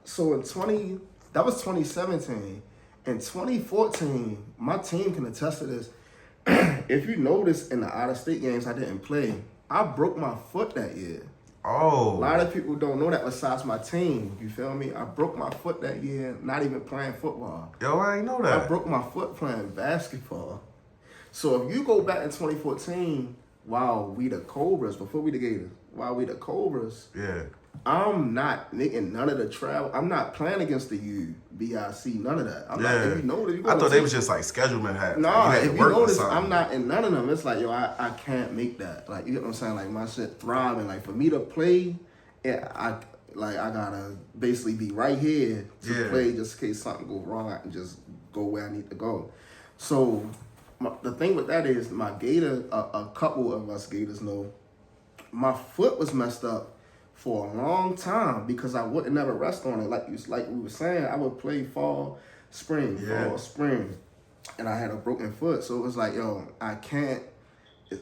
So that was 2017. In 2014, my team can attest to this. If you notice in the out of state games I didn't play, I broke my foot that year. Oh. A lot of people don't know that besides my team. You feel me? I broke my foot that year, not even playing football. Yo, I ain't know that. I broke my foot playing basketball. So if you go back in 2014, while we the Cobras, before we the Gators, while we the Cobras, I'm not making none of the travel. I'm not playing against the UBIC, none of that. I'm not, if you notice, I thought they was just like schedulement hats. Nah, if you notice, I'm not in none of them. It's like, yo, I can't make that. Like, you get what I'm saying? Like, my shit thriving. Like, for me to play, I gotta basically be right here to play just in case something goes wrong. I can just go where I need to go. So, the thing with that is, my Gator, a couple of us Gators know, my foot was messed up for a long time because I wouldn't never rest on it. Like we were saying, I would play fall, spring, and I had a broken foot. So it was like, yo, I can't.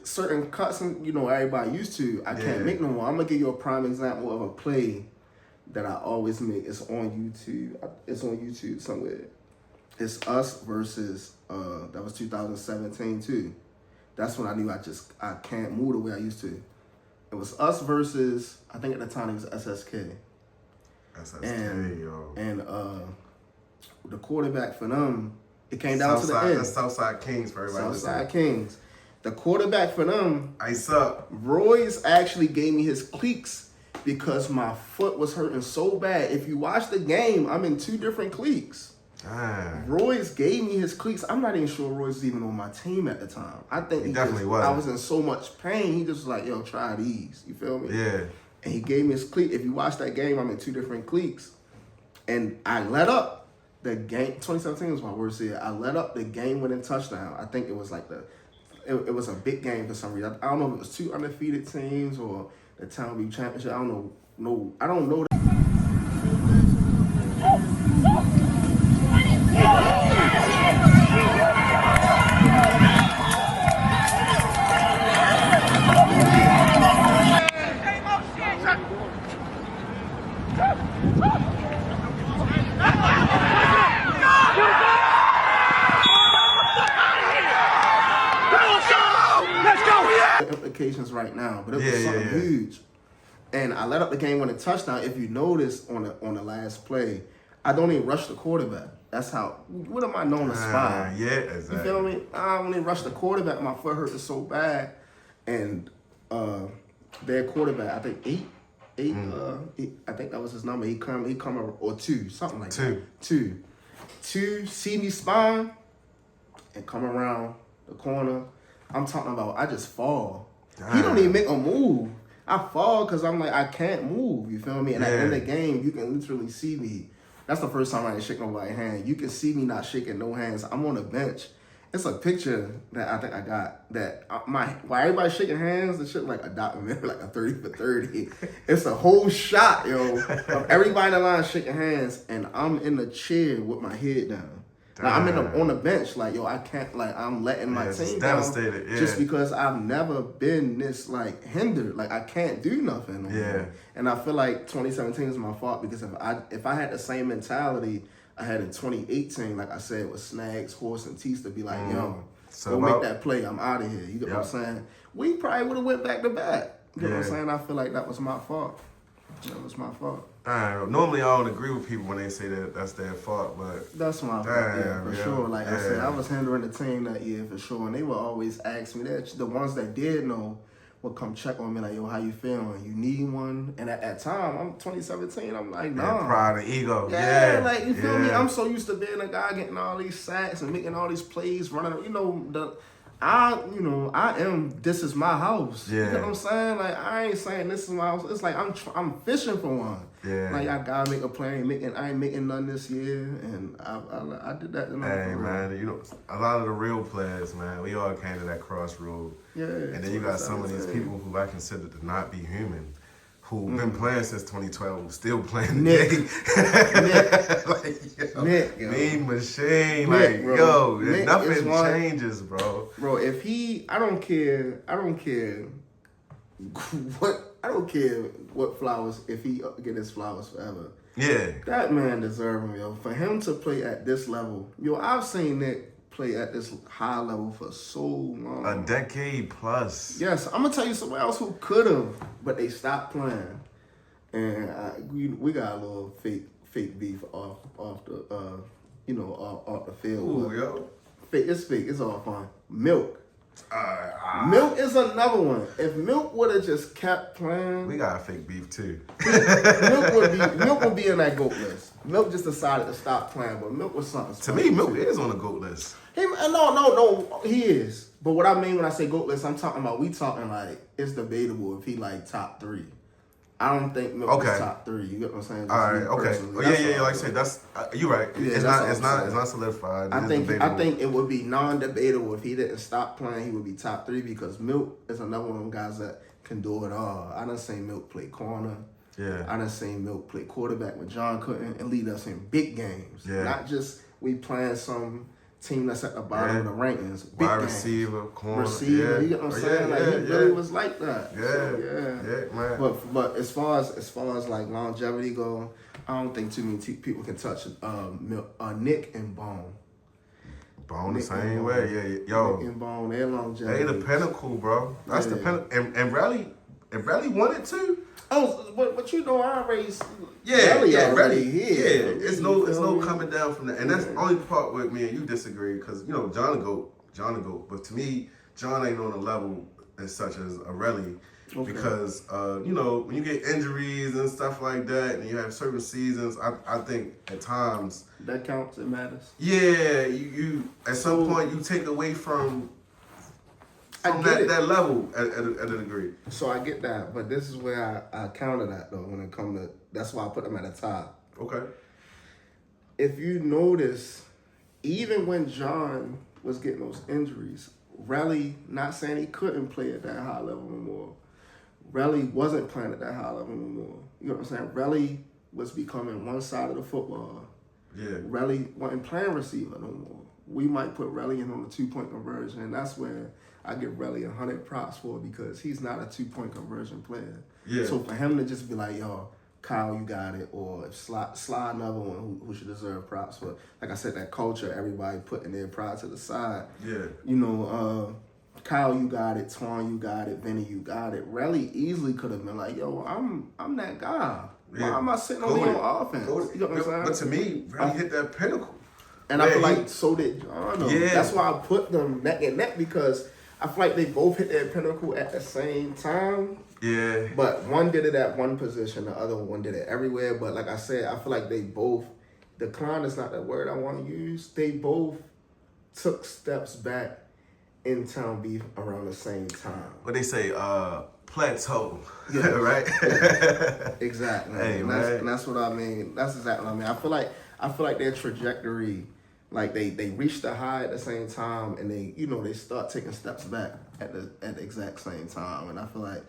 Certain cuts, everybody used to, I can't make no more. I'm gonna give you a prime example of a play that I always make. It's on YouTube. It's on YouTube somewhere. It's us versus that was 2017 too. That's when I knew I can't move the way I used to. It was us versus, I think at the time it was SSK. And the quarterback for them, it came down to the end. That's Southside Kings for everybody. Southside Kings. The quarterback for them, Ice Up. Royce actually gave me his cleats because my foot was hurting so bad. If you watch the game, I'm in 2 different cleats. Royce gave me his cleats. I'm not even sure Royce was even on my team at the time. I think he definitely was. I was in so much pain. He just was like, yo, try these. You feel me? Yeah. And he gave me his cleat. If you watch that game, I'm in 2 different cleats. And I let up. the game. 2017 was my worst year. I let up the game-winning touchdown. I think it was like it was a big game for some reason. I don't know if it was 2 undefeated teams or the Town League Championship. I don't know. No, I don't know. Implications right now, but it was something huge. And I let up the game winning touchdown. If you notice on the last play, I don't even rush the quarterback. That's how. What am I known to spy? Yeah, exactly. You feel me? I only rush the quarterback. My foot hurt so bad, and their quarterback, I think eight. I think that was his number. He come or 2, something like that. Two. See me spine and come around the corner. I'm talking about. I just fall. He don't even make a move. I fall because I'm like, I can't move. You feel me? And at the end of the game, you can literally see me. That's the first time I didn't shake nobody's hand. You can see me not shaking no hands. I'm on the bench. It's a picture that I think I got that while everybody's shaking hands, the shit like a documentary, like a 30 for 30. It's a whole shot, yo, of everybody in the line shaking hands, and I'm in the chair with my head down. Now, I'm on the bench, like, yo, I can't, like, I'm letting my team down just because I've never been this, like, hindered. Like, I can't do nothing. And I feel like 2017 is my fault because if I had the same mentality I had in 2018, like I said, with Snags, Horse, and Tease to be like, yo, go make that play. I'm out of here. You get what I'm saying? We probably would have went back to back. You get what I'm saying? I feel like that was my fault. That was my fault. Normally, I don't agree with people when they say that that's their fault, but that's my fault. For sure. Like I said, I was hindering the team that year for sure, and they would always ask me that. The ones that did know would come check on me like, yo, how you feeling? You need one? And at that time, I'm 2017. I'm like, nah. Pride and ego. Like you feel me? I'm so used to being a guy getting all these sacks and making all these plays, running. This is my house. You know what I'm saying? Like, I ain't saying this is my house. It's like I'm fishing for one. Like, I gotta make a play. I ain't making none this year, and I did that tonight. Hey, man, you know, a lot of the real players, man, we all came to that crossroad. And then you got some of these people who I consider to not be human, who've been playing since 2012, still playing the game. Nick, mean machine, Nick, like, yo, nothing changes, bro. Bro, if I don't care what flowers, if he get his flowers forever. That man deserve them, yo. For him to play at this level, yo, I've seen Nick play at this high level for so long. A decade plus. Yes, I'm gonna tell you someone else who could have, but they stopped playing. And we got a little fake beef off the off the field. Ooh, yo. It's fake. It's all fun. Milk. Milk is another one. If Milk would have just kept playing, we got fake beef too. Milk would be in that GOAT list. Milk just decided to stop playing, but Milk was something. To me, Milk is on the GOAT list. No, he is. But what I mean when I say GOAT list, I'm talking about like it's debatable if he like top 3. I don't think Milk is top 3. You get what I'm saying? All right, okay. Oh, yeah. Like I said, that's you're right. It's not solidified. I think it would be non-debatable if he didn't stop playing. He would be top 3 because Milk is another one of them guys that can do it all. I done seen Milk play corner. I done seen Milk play quarterback when John couldn't and lead us in big games. Not just we playing some team that's at the bottom of the rankings. Big wide receiver, corner. You get what I'm saying? He really was like that. Man. But as far as like longevity go, I don't think too many people can touch Nick and Bone. Bone the same way, yo. Nick and Bone, their longevity. They the pinnacle, bro. That's the pinnacle. And Rally wanted to. Oh, but you know, I always Rally here. It's no coming down from that, and that's the only part with me and you disagree because you know John will go, but to me, John ain't on a level as such as a Rally because you know when you get injuries and stuff like that, and you have certain seasons, I think at times that counts. It matters. Yeah, you at some point you take away from that level at a degree. So I get that, but this is where I counter that though when it comes to, that's why I put them at the top. Okay. if you notice, even when John was getting those injuries, Relly, not saying he couldn't play at that high level no more. Relly wasn't playing at that high level no more. You know what I'm saying? Relly was becoming one side of the football. Yeah. Relly wasn't playing receiver no more. We might put Relly in on the 2-point conversion, and that's where I give Relly 100 props for, because he's not a 2-point conversion player. Yeah. So for him to just be like, yo, Kyle, you got it, or if Slide another one who should deserve props for, like I said, that culture, everybody putting their pride to the side. Yeah. You know, Kyle, you got it. Twan, you got it. Vinny, you got it. Relly easily could have been like, yo, I'm that guy. Why am I sitting on the offense? You know what I'm saying? But to me, Relly hit that pinnacle. And I feel like so did John. Yeah. That's why I put them neck and neck, because I feel like they both hit their pinnacle at the same time. Yeah. But one did it at one position, the other one did it everywhere. But like I said, I feel like they both, decline is not the word I want to use, they both took steps back in Town Beef around the same time. What they say, plateau, Yeah. right? Exactly. Hey, and that's what I mean. That's exactly what I mean. I feel like their trajectory, like they reach the high at the same time, and they start taking steps back at the exact same time. And I feel like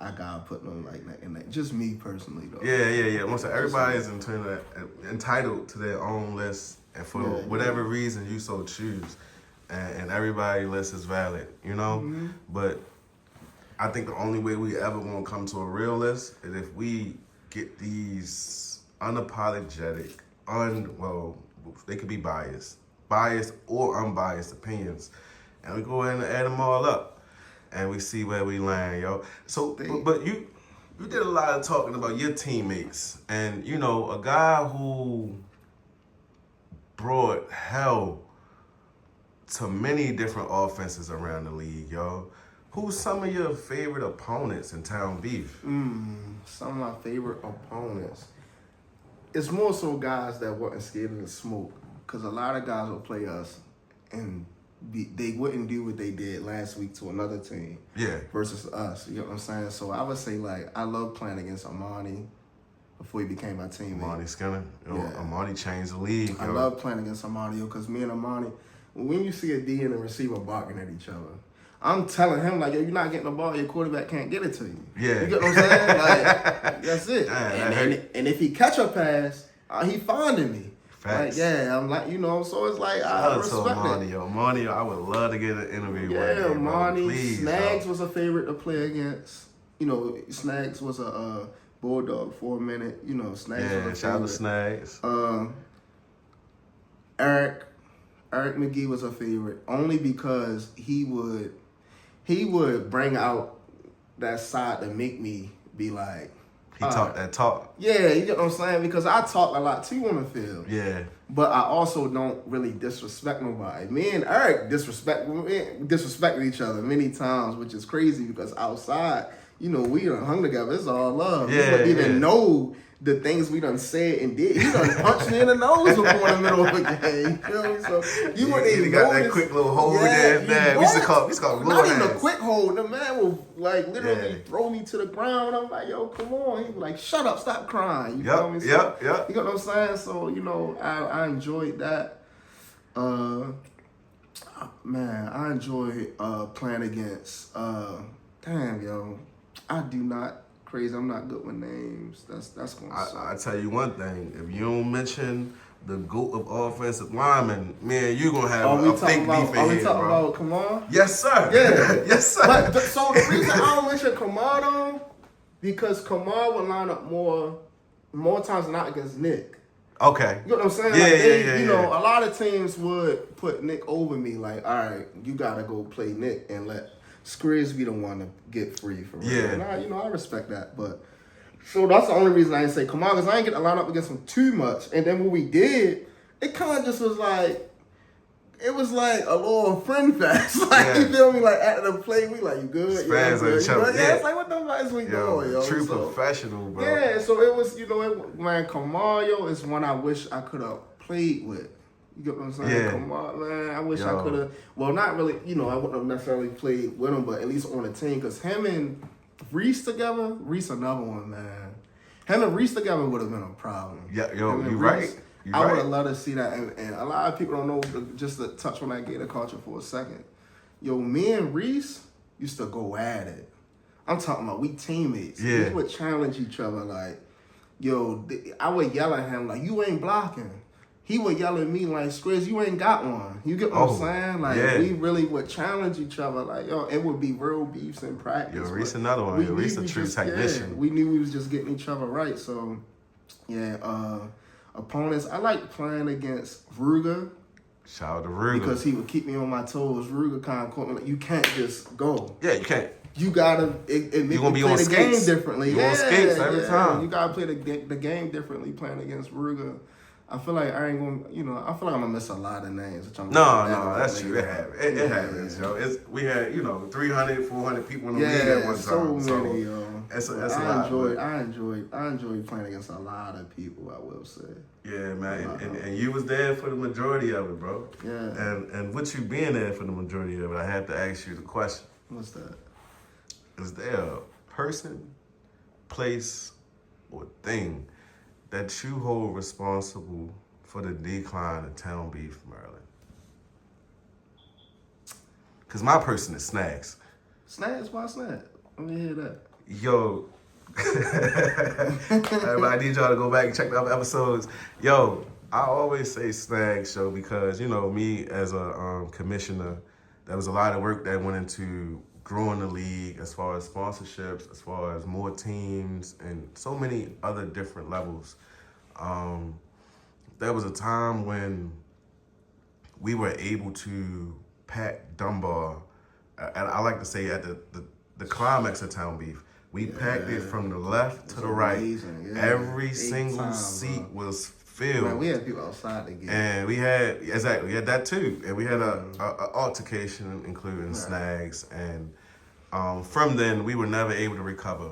I gotta put them like neck and neck. Just me personally, though. Yeah. Once everybody is entitled to their own list, and for whatever reason you so choose, and everybody's list is valid, you know. Mm-hmm. But I think the only way we ever gonna come to a real list is if we get these unapologetic, they could be biased or unbiased opinions, and we go in and add them all up. And we see where we land, yo. So, but you did a lot of talking about your teammates, and you know, a guy who brought hell to many different offenses around the league, yo. Who's some of your favorite opponents in Town Beef? Some of my favorite opponents. It's more so guys that weren't scared of the smoke, because a lot of guys will play us and they wouldn't do what they did last week to another team. Yeah. Versus us. You know what I'm saying? So I would say, like, I love playing against Amani before he became my teammate. Amani Skinner. Yo, Yeah. Amani changed the league. I love playing against Amani, because me and Amani, when you see a D and a receiver barking at each other, I'm telling him, like, yo, you're not getting the ball, your quarterback can't get it to you. Yeah. You get what I'm saying? Like, that's it. Yeah, and if he catch a pass, he finding me. Facts. Like, yeah, I'm like, you know, so it's like, I respect Amani, it. yo. Amani, I would love to get an interview with Yeah, him, bro. Amani, Please, Snags bro. was a favorite to play against. You know, Snags was a Bulldog for a minute. You know, Snags was a favorite. Shout out to Snags. Eric McGee was a favorite, only because he would bring out that side to make me be like, He talked that talk. yeah, you get what I'm saying? Because I talk a lot too on the field. Yeah. But I also don't really disrespect nobody. Me and Eric disrespected each other many times, which is crazy, because outside, you know, we done hung together. It's all love. Yeah, You wouldn't even know the things we done said and did. He done punched me in the nose before in the middle of the game. You feel me? So you wouldn't even got notice. that quick little hold there. Man, we used to call it Not even hands. a quick hold. The man will like literally throw me to the ground. I'm like, yo, come on. He was like, shut up, stop crying. You feel me? So, Yep. You know what I'm saying? So, you know, I enjoyed that. Man, I enjoy playing against damn, yo. I do not crazy. I'm not good with names. That's gonna suck. I tell you one thing. If you don't mention the GOAT of offensive linemen, man, you're going to have a fake beef in here, bro. Are we talking about Kamar? Yes, sir. Yeah. Yes, sir. But so the reason I don't mention Kamar, though, because Kamar would line up more times than not against Nick. Okay. You know what I'm saying? Yeah, You know, a lot of teams would put Nick over me. Like, all right, you got to go play Nick and let Skriz be the one to get free for real. Yeah. And I respect that. But so that's the only reason I didn't say Kamar, because I ain't get to line up against him too much. And then when we did, it kind of just was like, it was like a little friend fest. Like, you feel me? Like, at the play, we like, you good? Fans good? each other. Yeah, it's like, what the fuck is we doing, yo? True So, professional, bro. yeah, so it was, you know, man, Kamar, yo, is one I wish I could have played with. You get what I'm saying? Yeah. Kamar, man, I wish I could have, well, not really, you know, I wouldn't have necessarily played with him, but at least on the team, because him and Reese together, Reese another one, man. Him and Reese together would have been a problem. Yeah, yo, Him and you Reese, right. I would have loved to see that, and a lot of people don't know. Just to touch on that Gator culture for a second, yo, me and Reese used to go at it. I'm talking about we teammates. Yeah. We would challenge each other like, yo, I would yell at him like, you ain't blocking. He would yell at me like, Skriz, you ain't got one. You get what I'm saying? Like, we really would challenge each other. Like, yo, it would be real beefs in practice. Yo, Reese another one. Yo, Reese a true technician. Yeah, we knew we was just getting each other right. So, yeah, opponents, I like playing against Ruger. Shout out to Ruger. Because he would keep me on my toes. Ruger kind of caught me like, you can't just go. Yeah, you can't. You gotta it make you gonna be play on the skates. game differently. You on skates every time. You gotta play the game differently playing against Ruger. I feel like I ain't gonna, I feel like I'm gonna miss a lot of names. Which I'm no, that's true. It happens, yo. We had, 300, 400 people in the league at one time. So many, yo. It's a lot. I enjoyed playing against a lot of people, I will say. Yeah, man. And you was there for the majority of it, bro. Yeah. And with you being there for the majority of it, I had to ask you the question. What's that? Is there a person, place, or thing that you hold responsible for the decline of Town Beef, Maryland? Because my person is Snags. Snags? Why Snags? Let me hear that. Yo, I need y'all to go back and check the other episodes. Yo, I always say Snags show because, me as a commissioner, there was a lot of work that went into growing the league as far as sponsorships, as far as more teams, and so many other different levels. There was a time when we were able to pack Dunbar, and I like to say at the climax of Town Beef. We packed it from the left to the right. Amazing. Yeah. Every single seat was filled. Man, we had people outside the game. And we had that too. And we had a altercation including Snags. And from then, we were never able to recover.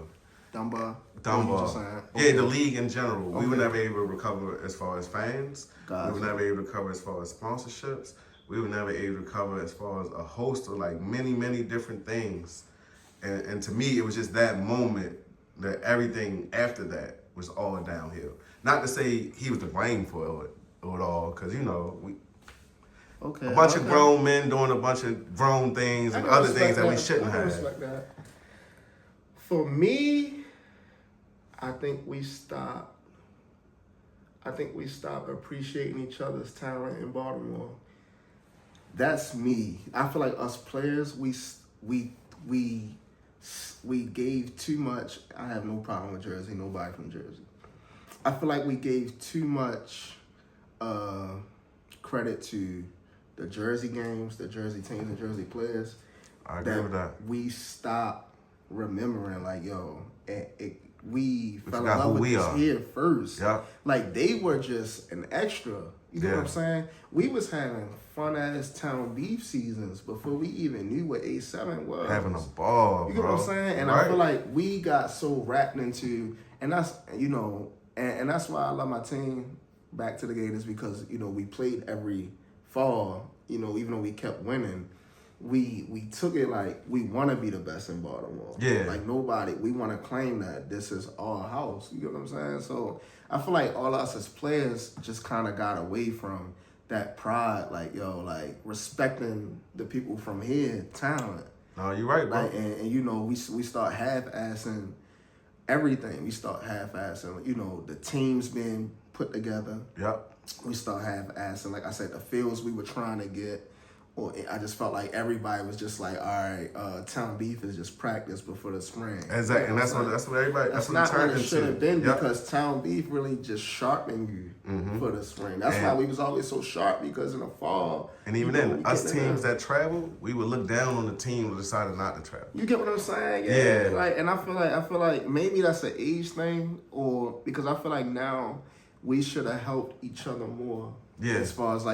Dunbar. Yeah, the league in general. We were never able to recover as far as fans. Gotcha. We were never able to recover as far as sponsorships. We were never able to recover as far as a host of many, many different things. And to me, it was just that moment that everything after that was all downhill. Not to say he was to blame for it all, because, a bunch of grown men doing a bunch of grown things and other things that we shouldn't have. Respect that. For me, I think we stopped appreciating each other's talent in Baltimore. That's me. I feel like us players, we gave too much. I have no problem with Jersey. Nobody from Jersey. I feel like we gave too much credit to the Jersey games, the Jersey teams, and Jersey players. I agree with that. We stopped remembering, we fell in forgot love who with we this are. here first. Yeah. They were just an extra. You know what I'm saying? We was having fun-ass Town Beef seasons before we even knew what A7 was. Having a ball, You get what I'm saying? And I feel like we got so wrapped into, and that's, and that's why I love my team back to the Gators, because, we played every fall, even though we kept winning. We took it like we want to be the best in Baltimore. Yeah. Nobody, we want to claim that this is our house. You get what I'm saying? So I feel like all us as players just kind of got away from that pride, respecting the people from here, talent. No, you're right, bro. We start half-assing everything. We start half-assing, the teams being put together. Yep. We start half-assing, like I said, the fields we were trying to get. Or I just felt like everybody was just like, all right, Town Beef is just practice before the spring. Exactly, and that's what everybody. That's what it turned into. Should have been because Town Beef really just sharpened you for the spring. That's why we was always so sharp, because in the fall. And even then, us teams that travel, we would look down on the team who decided not to travel. You get what I'm saying? Yeah. And I feel like maybe that's an age thing, or because I feel like now we should have helped each other more. Yeah. As far as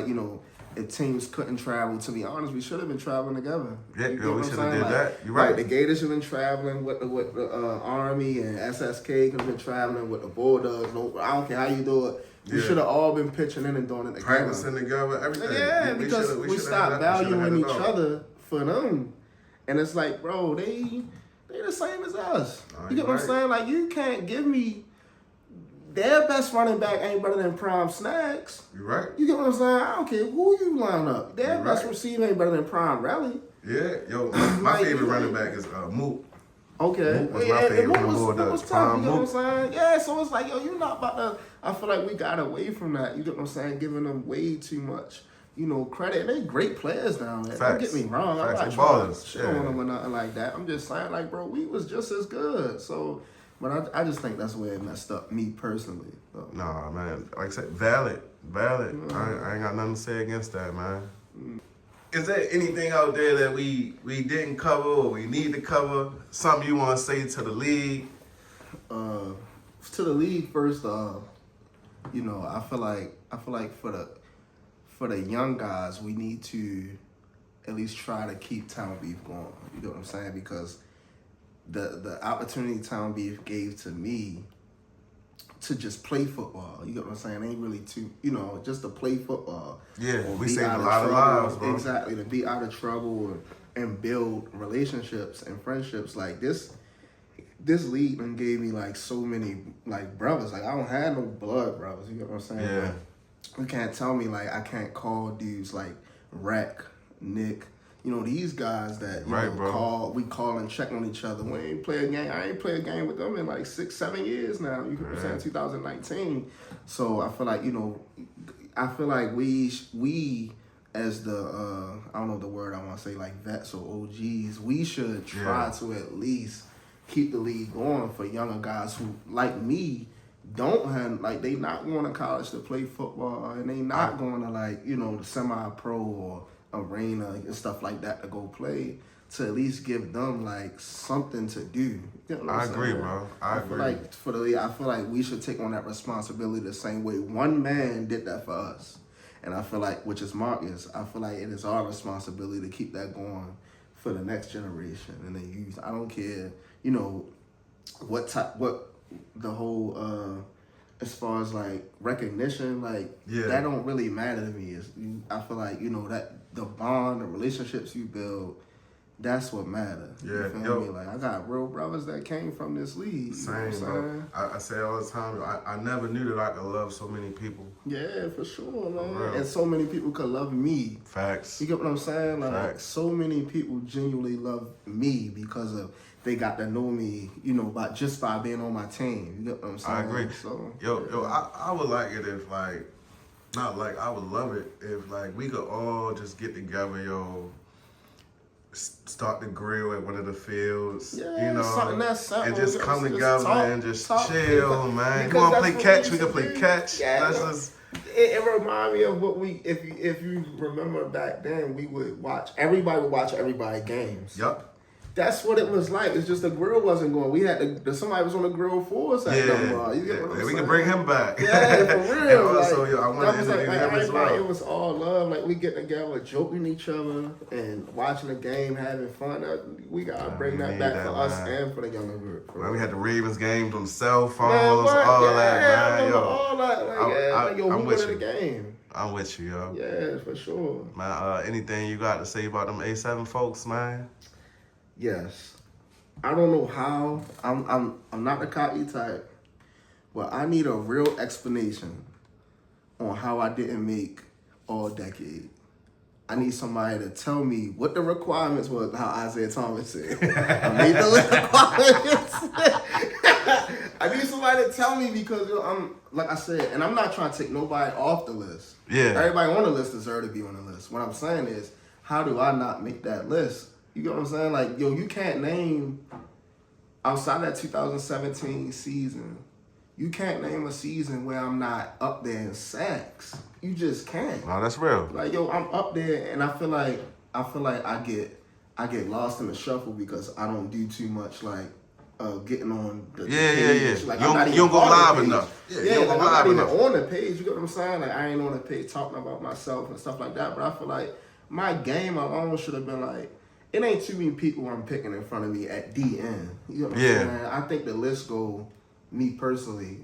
if teams couldn't travel, to be honest, we should have been traveling together. Yeah, we should have did that. You're right. The Gators should have been traveling with the Army, and SSK could have been traveling with the Bulldogs. I don't care how you do it. We should have all been pitching in and doing it together. Practicing together, everything. Yeah, because we stopped valuing each other for them. And it's like, bro, they the same as us. You get what I'm saying? You can't give me their best running back ain't better than Prime Snacks. You right. You get what I'm saying? I don't care who you line up. Their You best right. receiver ain't better than Prime Rally. Yeah, yo, my favorite running back is Mook. Okay. Mook was my favorite from the was Bulldogs. tough, you get what I'm Mook. saying? Yeah, so it's like, yo, you're not about to. I feel like we got away from that. You get what I'm saying? Giving them way too much, credit. They great players down there. Don't get me wrong. I'm not trying to shit on them or nothing like that. I'm just saying, like, bro, we was just as good. So, but I just think that's where it messed up me personally. So. Nah, man. Like I said, valid. I ain't got nothing to say against that, man. Is there anything out there that we didn't cover or we need to cover? Something you want to say to the league? To the league first, I feel like for the young guys, we need to at least try to keep Town Beef going. You know what I'm saying? Because the opportunity Town Beef gave to me to just play football. You get what I'm saying? Ain't really too, just to play football. Yeah, we saved a lot of lives, bro. Exactly, to be out of trouble and build relationships and friendships. Like this league done gave me like so many like brothers. Like I don't have no blood brothers. You get what I'm saying? Yeah. But you can't tell me like I can't call dudes like Rack, Nick. These guys that we call and check on each other. We ain't play a game. I ain't play a game with them in like 6-7 years now. You know what I'm saying? 2019. So I feel like we as the I don't know the word I want to say, like vets or OGs, we should try to at least keep the league going for younger guys who like me don't have like they not going to college to play football and they not going to like the semi-pro or arena and stuff like that to go play, to at least give them like something to do. You know what I I'm agree, saying? bro. I agree. Like for the league, I feel like we should take on that responsibility the same way one man did that for us. And I feel like, which is Marcus, I feel like it is our responsibility to keep that going for the next generation and the youth. I don't care, what the whole as far as like recognition, like that don't really matter to me. I feel like that the bond, the relationships you build, that's what matters. Yeah, you feel me? Like I got real brothers that came from this league. Same, bro. I say all the time, I never knew that I could love so many people. Yeah, for sure, man. And so many people could love me. Facts. You get what I'm saying? Like Facts. so many people genuinely love me because of they got to know me, just by being on my team. You get what I'm saying? I agree. So, I would like it if like, not like, I would love it if like we could all just get together, start the grill at one of the fields, something that's simple. and just come together and just talk, chill, man. You because want to that's play what catch? we We can used to play do. catch. Yeah, Let's just. It reminded me of what if you remember back then, we would watch, everybody would watch everybody games. Yup. That's what it was like. It's just the grill wasn't going. We had somebody was on the grill for us at Dunbar. You get what I'm saying? We can bring him back. Yeah, for real. And also, like, I want to interview him as well. It was all love. Like we get together, joking each other, and watching the game, having fun. We gotta bring that back for us and for the younger group. Man, we had the Ravens games on cell phones, Man, all that, man. all that. Like, we I'm with went to you. the game. I'm with you, yo. Yeah, for sure. Man, anything you got to say about them A7 folks, man? Yes. I don't know how. I'm not the cocky type, but I need a real explanation on how I didn't make All Decade. I need somebody to tell me what the requirements was, how Isaiah Thomas said. I need the requirements. I need somebody to tell me because I'm, like I said, and I'm not trying to take nobody off the list. Yeah. Everybody on the list deserve to be on the list. What I'm saying is, how do I not make that list? You get what I'm saying? Like, you can't name, outside that 2017 season, you can't name a season where I'm not up there in sacks. You just can't. No, that's real. Like, I'm up there, and I feel like I get lost in the shuffle because I don't do too much, like, getting on the page. Like, you don't go live enough. Yeah, you don't go I'm live not even enough. on the page. You get what I'm saying? Like, I ain't on the page talking about myself and stuff like that, but I feel like my game alone should have been like, it ain't too many people I'm picking in front of me at the end. You know what I'm saying? I think the list go, me personally,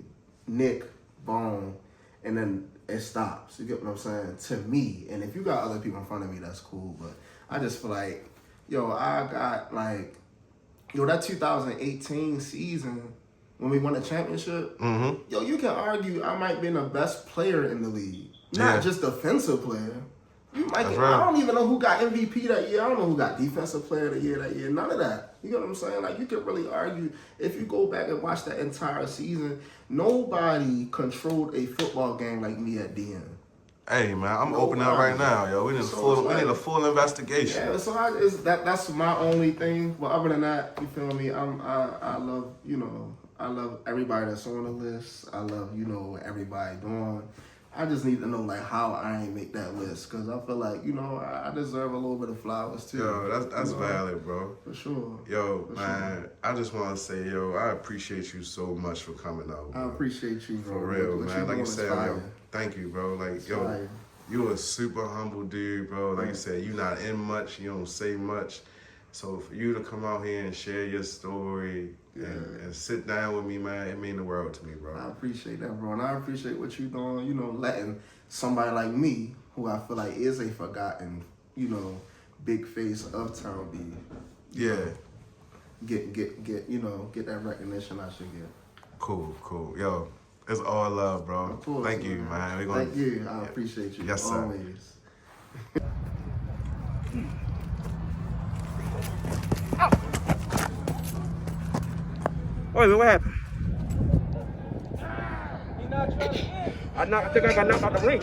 Nick, Bone, and then it stops. You get what I'm saying? To me. And if you got other people in front of me, that's cool. But I just feel like, I got like, that 2018 season, when we won a championship, yo, you can argue I might be the best player in the league. Not just defensive player. You might get, I don't even know who got MVP that year. I don't know who got defensive player of the year that year. None of that. You know what I'm saying? Like, you could really argue, if you go back and watch that entire season, nobody controlled a football game like me at the end. Hey, man, I'm opening up right now, yo. We need a full investigation. Yeah, so that's my only thing. But other than that, you feel me? I love, you know, I love everybody that's on the list. I love, you know, everybody doing. I just need to know, like, how I ain't make that list. Because I feel like, you know, I deserve a little bit of flowers, too. Yo, that's valid, bro. For sure. Yo, man, I just want to say, yo, I appreciate you so much for coming out, bro. I appreciate you, bro. For real, man. Like you said, yo, thank you, bro. Like, yo, fire. you a super humble dude, bro. Like you said, you not in much, you don't say much. So for you to come out here and share your story and sit down with me, man, it mean the world to me, bro. I appreciate that, bro. And I appreciate what you doing, you know, letting somebody like me, who I feel like is a forgotten, you know, big face of Town B. Get you know, get that recognition I should get. Cool. Yo, it's all love, bro. Of course, Thank you, man. Thank you. I appreciate you. Yes, sir. Always. Wait, what happened? I think I got knocked out the ring.